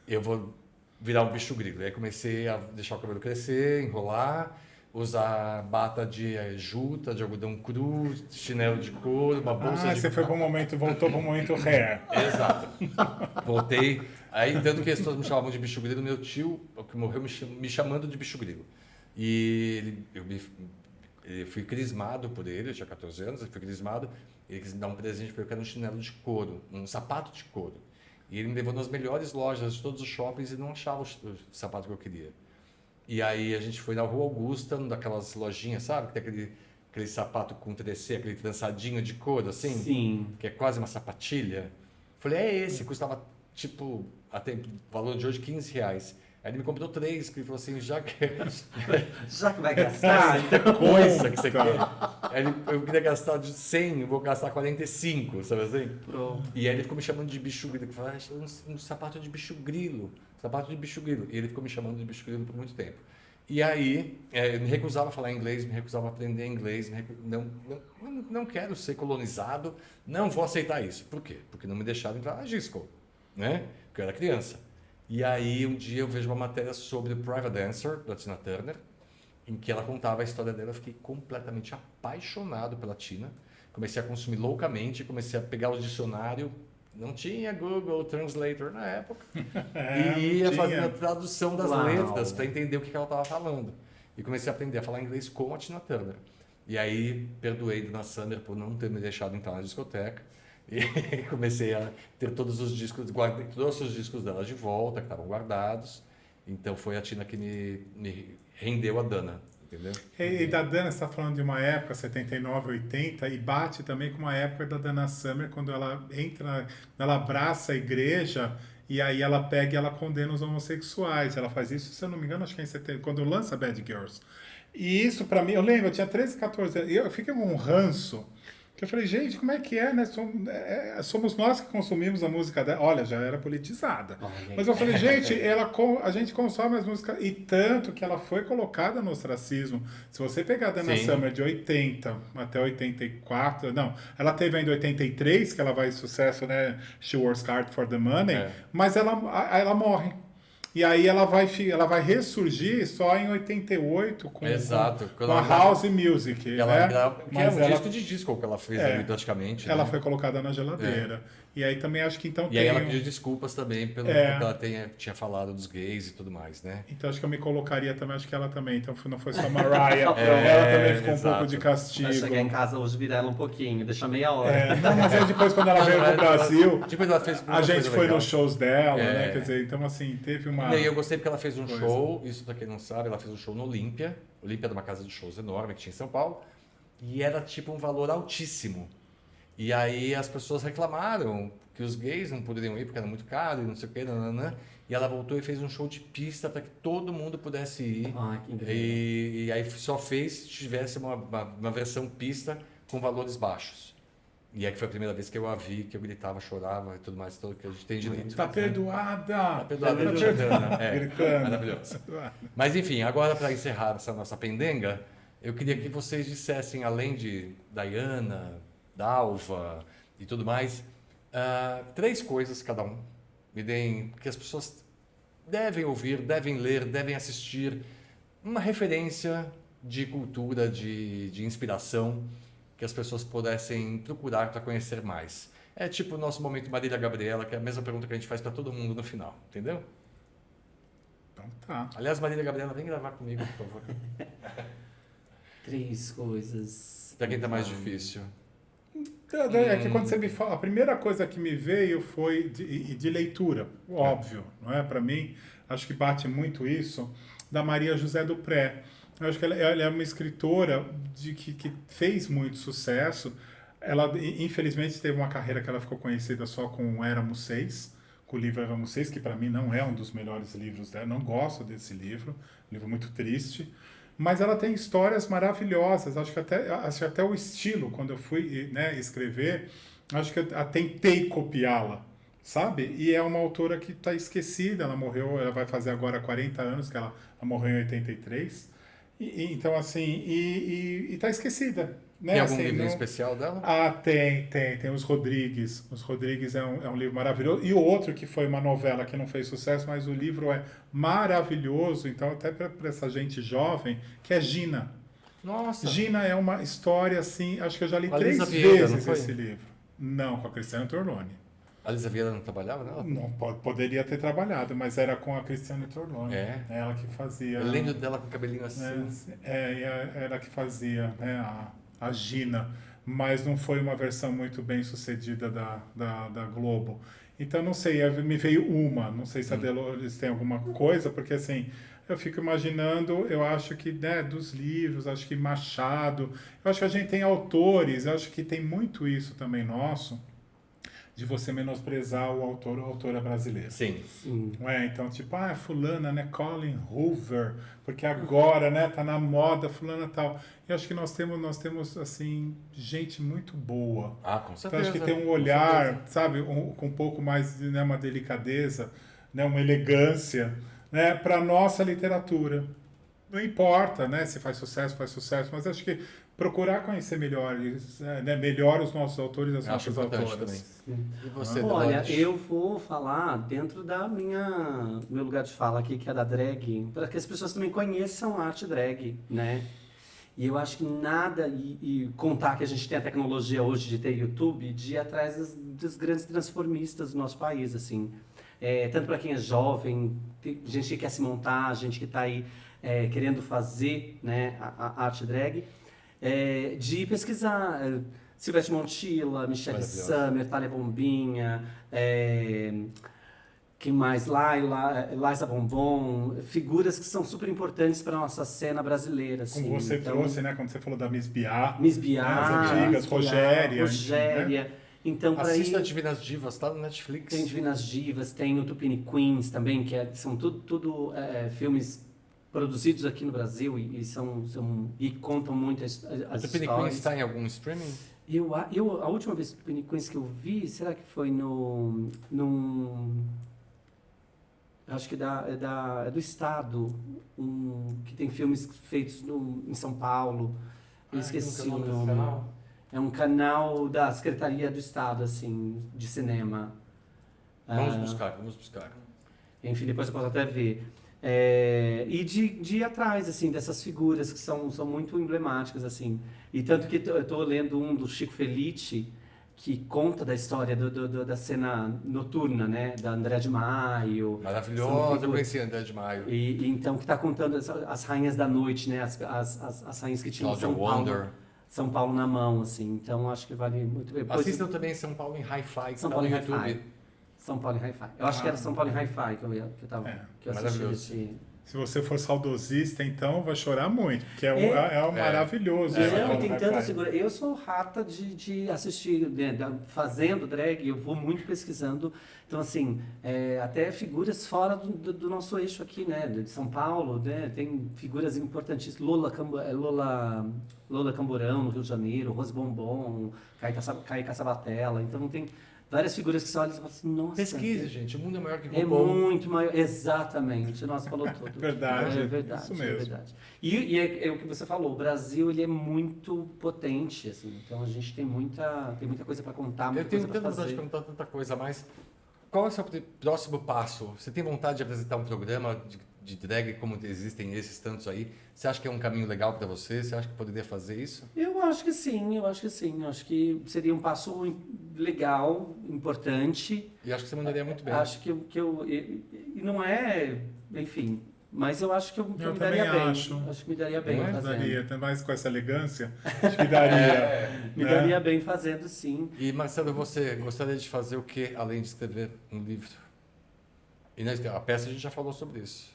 eu vou virar um bicho grilo. Aí comecei a deixar o cabelo crescer, enrolar, usar bata de juta, de algodão cru, chinelo de couro, uma bolsa Ah, de... você foi para um momento, voltou para um momento hair. Exato. Voltei. Aí, tanto que as pessoas me chamavam de bicho grilo, meu tio, que morreu, me chamando de bicho grilo. E eu fui crismado por ele, eu tinha 14 anos, eu fui crismado, ele quis me dar um presente para eu, que era um chinelo de couro, um sapato de couro. E ele me levou nas melhores lojas de todos os shoppings e não achava o sapato que eu queria. E aí a gente foi na Rua Augusta, numa daquelas lojinhas, sabe? Que tem aquele sapato com 3C, aquele trançadinho de couro, assim. Sim. Que é quase uma sapatilha. Falei, é esse, custava tipo, até valor de hoje, R$15. Aí ele me comprou 3, porque ele falou assim, já que Já que vai gastar, então... coisa que você quer. Aí eu queria gastar de 100, eu vou gastar 45, sabe assim? Pronto. E aí ele ficou me chamando de bicho grilo. Eu falei, um sapato de bicho grilo, sapato de bicho grilo. E ele ficou me chamando de bicho grilo por muito tempo. E aí, eu me recusava a falar inglês, me recusava a aprender inglês, não quero ser colonizado, não vou aceitar isso. Por quê? Porque não me deixaram entrar na disco, né? Porque eu era criança. E aí, um dia eu vejo uma matéria sobre Private Dancer, da Tina Turner, em que ela contava a história dela. Eu fiquei completamente apaixonado pela Tina. Comecei a consumir loucamente, comecei a pegar o dicionário. Não tinha Google Translator na época. E ia fazendo a tradução das Uau. letras para entender o que ela estava falando. E comecei a aprender a falar inglês com a Tina Turner. E aí, perdoei Dona Summer por não ter me deixado entrar na discoteca. E comecei a ter todos os discos, guardei todos os discos dela de volta, que estavam guardados. Então foi a Tina que me rendeu a Dana, entendeu? E da Dana, você está falando de uma época, 79, 80, e bate também com uma época da Dana Summer, quando ela entra, ela abraça a igreja, e aí ela pega e ela condena os homossexuais. Ela faz isso, se eu não me engano, acho que é em 70, quando lança Bad Girls. E isso pra mim, eu lembro, eu tinha 13, 14 anos, e eu fiquei com um ranço, que eu falei, gente, como é que é, né? Somos nós que consumimos a música dela. Olha, já era politizada. Mas eu falei, gente, a gente consome as músicas, e tanto que ela foi colocada no ostracismo. Se você pegar a Dana Sim. Summer de 80 até 84, não, ela teve ainda 83, que ela vai sucesso, né? She Works Hard for the Money, É. mas ela morre. E aí ela vai ressurgir só em 88 Exato. com Quando a ela- House Music, Ela né? grava, que é Mas um ela- disco de disco que ela fez ali praticamente. Ela né? foi colocada na geladeira. E aí também acho que então E aí ela tem pediu desculpas também pelo É. que ela tinha falado dos gays e tudo mais, né? Então acho que eu me colocaria também, acho que ela também. Então não foi só a Mariah. ela também ficou um exato. pouco de castigo. Vai chegar em casa hoje, virar ela um pouquinho, deixar meia hora. Não, mas aí depois quando ela veio pro Brasil, Depois ela fez a muita gente coisa foi legal. nos shows dela, É. né? Quer dizer, então assim, teve uma... E eu gostei porque ela fez um Coisa. show, isso pra quem não sabe, ela fez um show no Olímpia. Olímpia era uma casa de shows enorme que tinha em São Paulo. E era tipo um valor altíssimo. E aí as pessoas reclamaram que os gays não poderiam ir porque era muito caro e não sei o que, nananã. E ela voltou e fez um show de pista para que todo mundo pudesse ir. Ai, que incrível. E aí só fez se tivesse uma versão pista com valores baixos. E é que foi a primeira vez que eu a vi, que eu gritava, chorava e tudo mais, tudo que a gente tem direito. Tá perdoada! Tá perdoada, Juliana. É, Gritando. maravilhoso. Mas enfim, agora para encerrar essa nossa pendenga, eu queria que vocês dissessem, além de Diana, Dalva e tudo mais, 3 coisas cada um. Me deem, que as pessoas devem ouvir, devem ler, devem assistir. Uma referência de cultura, de inspiração, que as pessoas pudessem procurar para conhecer mais. É tipo o nosso momento Marília Gabriela, que é a mesma pergunta que a gente faz para todo mundo no final, entendeu? Então tá. Aliás, Marília Gabriela, vem gravar comigo, por favor. 3 coisas. Para quem tá mais difícil. É que quando você me fala, a primeira coisa que me veio foi de leitura, óbvio, não é? Para mim, acho que bate muito isso, da Maria José Dupré. Eu acho que ela é uma escritora que fez muito sucesso. Ela, infelizmente, teve uma carreira que ela ficou conhecida só com Éramos Seis, com o livro Éramos Seis, que para mim não é um dos melhores livros dela, não gosto desse livro, um livro muito triste. Mas ela tem histórias maravilhosas. Acho que até o estilo, quando eu fui, né, escrever, acho que eu tentei copiá-la, sabe? E é uma autora que está esquecida. Ela morreu, ela vai fazer agora 40 anos, que ela morreu em 83. Então, assim, e tá esquecida. Né? Tem algum Assim, livro não... especial dela? Tem Os Rodrigues. Os Rodrigues é um livro maravilhoso. E o outro que foi uma novela que não fez sucesso, mas o livro é maravilhoso. Então, até para essa gente jovem, que é Gina. Nossa! Gina é uma história, assim, acho que eu já li Com a 3 Lisa Vieira, não vezes foi? esse livro. Não, com a Cristiane Torlone. A Lisa Vieira não trabalhava nela? Não, poderia ter trabalhado, mas era com a Cristiane Torlone. É? Ela que fazia... Eu lembro dela com o cabelinho assim. Era que fazia, né, a Gina, mas não foi uma versão muito bem sucedida da Globo. Então, não sei, me veio uma, não sei se a Dolores tem alguma coisa, porque assim, eu fico imaginando, eu acho que, né, dos livros, acho que Machado, eu acho que a gente tem autores, eu acho que tem muito isso também nosso, de você menosprezar o autor ou a autora brasileira. Sim. Não é? Então, tipo, fulana, né, Colin Hoover, porque agora, né, tá na moda, fulana tal. E acho que nós temos assim, gente muito boa. Com Então, certeza. acho que tem um com olhar, certeza. sabe, com um pouco mais, né, uma delicadeza, né, uma elegância, né, para nossa literatura. Não importa, né, se faz sucesso, mas acho que procurar conhecer melhor os nossos autores e as Acho nossas importante autoras. também. E você, Olha, Dolores? eu vou falar dentro da meu lugar de fala aqui, que é da drag, para que as pessoas também conheçam a arte drag, né? E eu acho que nada, e contar que a gente tem a tecnologia hoje de ter YouTube, de ir atrás dos grandes transformistas do nosso país, assim. Tanto para quem é jovem, tem gente que quer se montar, gente que está aí querendo fazer, né, a arte drag, de pesquisar Silvestre Montilla, Michelle Summer, Thalia Bombinha, quem mais? Liza Bombom, figuras que são super importantes para a nossa cena brasileira. Assim. Como você então, trouxe, né, quando você falou da Miss Biá. Miss Biá, as antigas, Rogéria. Rogéria. Então, para Assista Divinas Divas, tá no Netflix. tem Divinas Divas, tem o Tupini Queens também, que são tudo filmes produzidos aqui no Brasil e contam muito as A Tupini histórias. Queen está em algum streaming? A última vez Tupini Queens que eu vi, será que foi acho que é do Estado, que tem filmes feitos em São Paulo. Eu esqueci o nome. É um canal da Secretaria do Estado, assim, de cinema. Vamos buscar. Enfim, depois eu posso até ver. E de ir atrás, assim, dessas figuras que são muito emblemáticas, assim. E tanto que eu estou lendo um do Chico Felice, que conta da história da cena noturna, né? Da André de Maio. Maravilhosa, eu figuras- conheci a André de Maio. E então, que está contando as rainhas da noite, né? As rainhas que tinham Claudia Wonder. São Paulo na mão, assim. Então, acho que vale muito bem. Depois- Assistam também São Paulo em Hi-Fi, que São tá Paulo no em YouTube. Hi-Fi. São Paulo em Hi-Fi. Eu acho que era São Paulo em Hi-Fi que eu assisti maravilhoso. esse... Se você for saudosista, então vai chorar muito, porque maravilhoso. Não, esse e Paulo tem Hi-Fi. tanta segurança. Eu sou rata de assistir, né, fazendo drag, eu vou muito pesquisando. Então, assim, até figuras fora do nosso eixo aqui, né? De São Paulo, né? Tem figuras importantíssimas. Lola Camburão, no Rio de Janeiro, Rose Bombom, Caica Sabatella. Então, tem várias figuras que você olha e fala assim, nossa... Pesquise, gente. O mundo é maior que É RuPaul. muito maior, exatamente, nossa, falou tudo. Verdade, É verdade, isso mesmo. é verdade. E é o que você falou, o Brasil ele é muito potente, assim, então a gente tem muita coisa para contar, Eu muita tenho coisa para tanta vontade de fazer. perguntar tanta coisa, mas qual é o seu próximo passo? Você tem vontade de apresentar um programa de drag como existem esses tantos aí? Você acha que é um caminho legal para você? Você acha que poderia fazer isso? Eu acho que sim, eu acho que seria um passo legal, importante. E acho que você mandaria muito bem. Acho que e não é, enfim, mas eu acho que eu me também daria bem. acho. Acho que me daria bem Mas fazendo. daria, até mais com essa elegância, acho que daria. Me né? daria bem fazendo, sim. E Marcelo, você gostaria de fazer o que além de escrever um livro? E a peça a gente já falou sobre isso,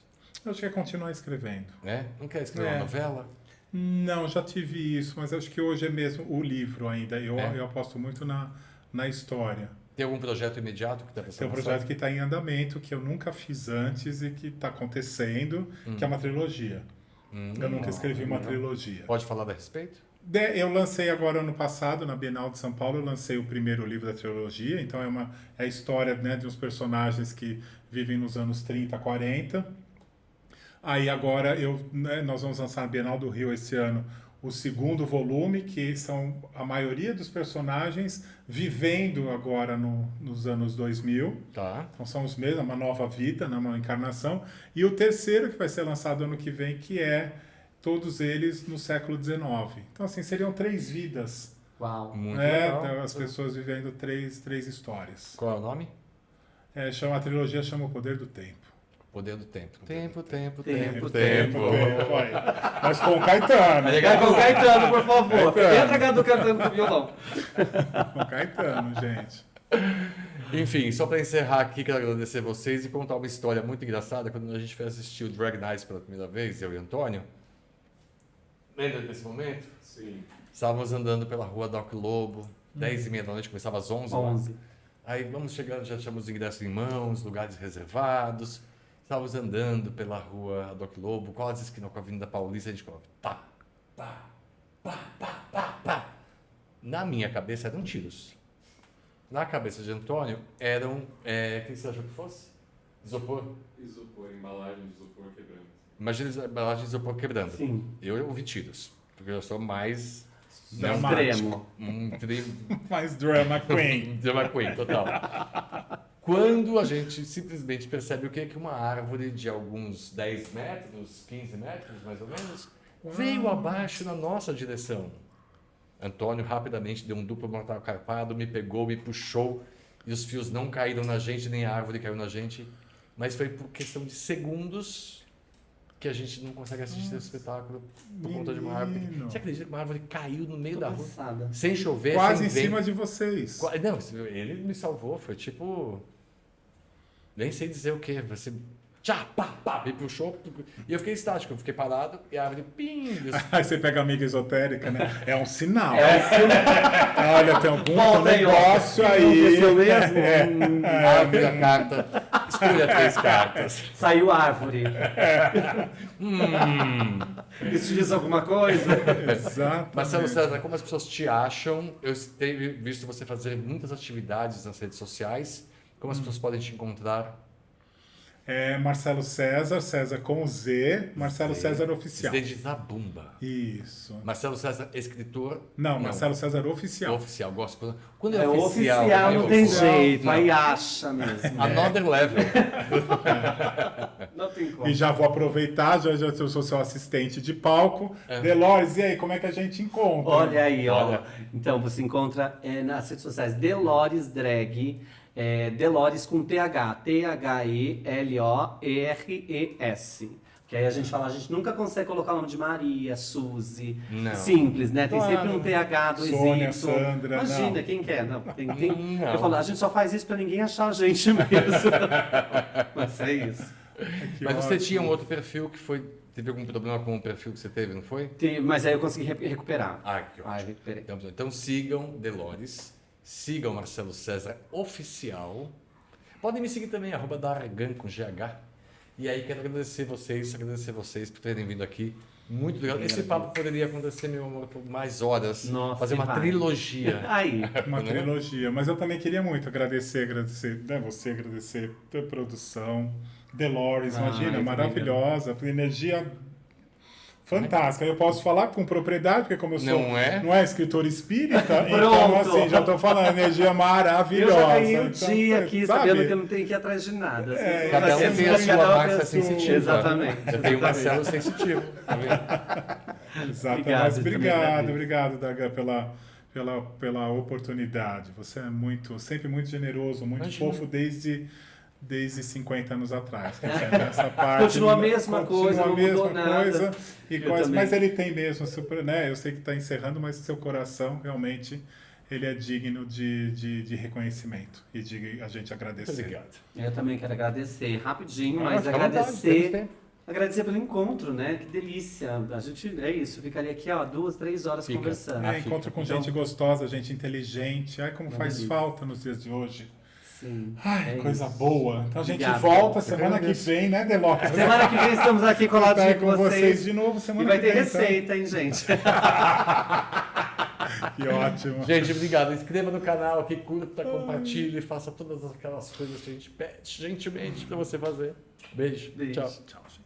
Eu acho que é continuar escrevendo. né? Não quer escrever uma novela? Não, já tive isso, mas acho que hoje é mesmo o livro ainda. Eu aposto muito na história. Tem algum projeto imediato que está pensando? Tem um projeto que está em andamento, que eu nunca fiz antes e que está acontecendo, que é uma trilogia. Eu nunca escrevi uma trilogia. Pode falar a respeito? Eu lancei agora ano passado, na Bienal de São Paulo, eu lancei o primeiro livro da trilogia, então é a história, né, de uns personagens que vivem nos anos 30, 40. Aí agora nós vamos lançar na Bienal do Rio esse ano o segundo volume, que são a maioria dos personagens vivendo agora nos anos 2000. Tá. Então são os mesmos, uma nova vida, né, uma encarnação. E o terceiro, que vai ser lançado ano que vem, que é todos eles no século XIX. Então, assim, seriam 3 vidas. Uau. Muito Né? legal. Então, as pessoas vivendo três histórias. Qual é o nome? A trilogia chama O Poder do Tempo. Poder do Tempo. Tempo. Vai. Mas com o Caetano. Vai com o Caetano, por favor. Caetano. Entra do cantando com o violão. Com o Caetano, gente. Enfim, só para encerrar aqui, quero agradecer vocês e contar uma história muito engraçada. Quando a gente foi assistir o Drag Nights pela primeira vez, eu e o Antônio, lembra desse momento? Sim. Estávamos andando pela rua Doc Lobo, 10h30 da noite, começava às 11. 11. Aí vamos chegando, já tínhamos os ingressos em mãos, lugares reservados. Estávamos andando pela rua Doc Lobo, quase esquina com a Avenida Paulista, a gente coloca pá, pá, pá, pá, pá, pá. Na minha cabeça eram tiros. Na cabeça de Antônio eram, o que você achou que fosse? Isopor? Isopor, embalagem de isopor quebrando. Imagina a embalagem de isopor quebrando. Sim. Eu ouvi tiros, porque eu sou mais... Extremo. Mais drama queen. Drama Queen, total. Quando a gente simplesmente percebe o que é que uma árvore de alguns 10 metros, 15 metros mais ou menos, veio abaixo na nossa direção. Antônio rapidamente deu um duplo mortal carpado, me pegou, me puxou, e os fios não caíram na gente, nem a árvore caiu na gente, mas foi por questão de segundos que a gente não consegue assistir esse espetáculo por conta de uma árvore. Menino. Você acredita que uma árvore caiu no meio Tô da rua? passada. Sem chover, Quase sem em cima vento. de vocês. Não, ele me salvou, foi tipo... Nem sei dizer o que, vai ser... Tchá, pá, pá, me puxou. E eu fiquei estático, eu fiquei parado e a árvore, pim... Aí você pega a amiga esotérica, né? É um sinal. É Olha, tem algum Volta aí, ó. negócio aí. Aconteceu mesmo. Abre a carta, escolha 3 cartas. Saiu árvore. Isso diz alguma coisa? Exato. Marcelo César, como as pessoas te acham? Eu tenho visto você fazer muitas atividades nas redes sociais. Como as pessoas podem te encontrar? É Marcelo César, César com Z, Marcelo César Oficial. Presidente Zabumba. Isso. Marcelo César, escritor. Não, Marcelo César Oficial. Oficial, gosto. Quando É oficial, oficial, né, não tem oficial. jeito, Não. aí acha mesmo. Another level. Não tem como. E já vou aproveitar, já eu sou seu assistente de palco. Delores, e aí, como é que a gente encontra? Olha aí, Olha. ó. Então, você encontra nas redes sociais Delores Drag, Delores com TH, T-H-E-L-O-E-R-E-S. Que aí a gente fala, a gente nunca consegue colocar o nome de Maria, Suzy, Não. simples, né? Tem Claro. sempre um TH, dois Sônia, Y. Sandra, Imagina, não. quem quer? Não, tem. Não. Eu falo, a gente só faz isso pra ninguém achar a gente mesmo. Mas é isso. Que Mas você ótimo. tinha um outro perfil que foi. Teve algum problema com o perfil que você teve, não foi? Mas aí eu consegui recuperar. Ah, que ótimo. Ai, recuperei. Então sigam Delores, sigam Marcelo César Oficial. Podem me seguir também, @Dargan com GH. E aí quero agradecer vocês por terem vindo aqui. Muito legal. Esse papo poderia acontecer, meu amor, por mais horas. Nossa, fazer uma vai. trilogia. Aí. Uma trilogia. Mas eu também queria muito agradecer, né, você, agradecer a produção, Delores, imagina, também maravilhosa, energia fantástica. Eu posso falar com propriedade, porque como eu sou Não é? não é escritor espírita, então Pronto. assim, já estou falando, energia maravilhosa. Eu já ganhei um Então, dia aqui, sabe? sabendo que eu não tenho que ir atrás de nada. assim. Cada um Cada tem a sua cada um Márcia tem a sua. sensitiva. Exatamente. Você tem o Marcelo sensitivo. Tá vendo? Exato, Obrigado, mas eu também obrigado, agradeço. obrigado, Daga, pela oportunidade. Você é sempre muito generoso, muito Imagina. fofo desde 50 anos atrás. Quer dizer, essa parte Continua a mesma coisa, não a mesma mudou nada. coisa. E Eu também. mas ele tem mesmo, né? Eu sei que está encerrando, mas seu coração realmente ele é digno de reconhecimento e de a gente agradecer. Obrigado. Eu também quero agradecer rapidinho, Ah, mas fica à vontade, temos agradecer. tempo. Agradecer pelo encontro, né? Que delícia. A gente, é isso, ficaria aqui, ó, 2, 3 horas Fica. conversando. É, encontro com gente gostosa, gente inteligente. Ai, como faz delícia. falta nos dias de hoje. Sim. Ai, é coisa isso. boa. Então a gente Obrigado. volta semana que agradeço. vem, né, Delores? Semana que vem estamos aqui coladinhos Tá com com vocês vocês. de novo E semana vai que ter vem. então. receita, hein, gente? Que ótimo. Gente, obrigado. Inscreva no canal aqui, curta, compartilhe, faça todas aquelas coisas que a gente pede gentilmente para você fazer. Beijo. Beijo. Tchau. Tchau, gente.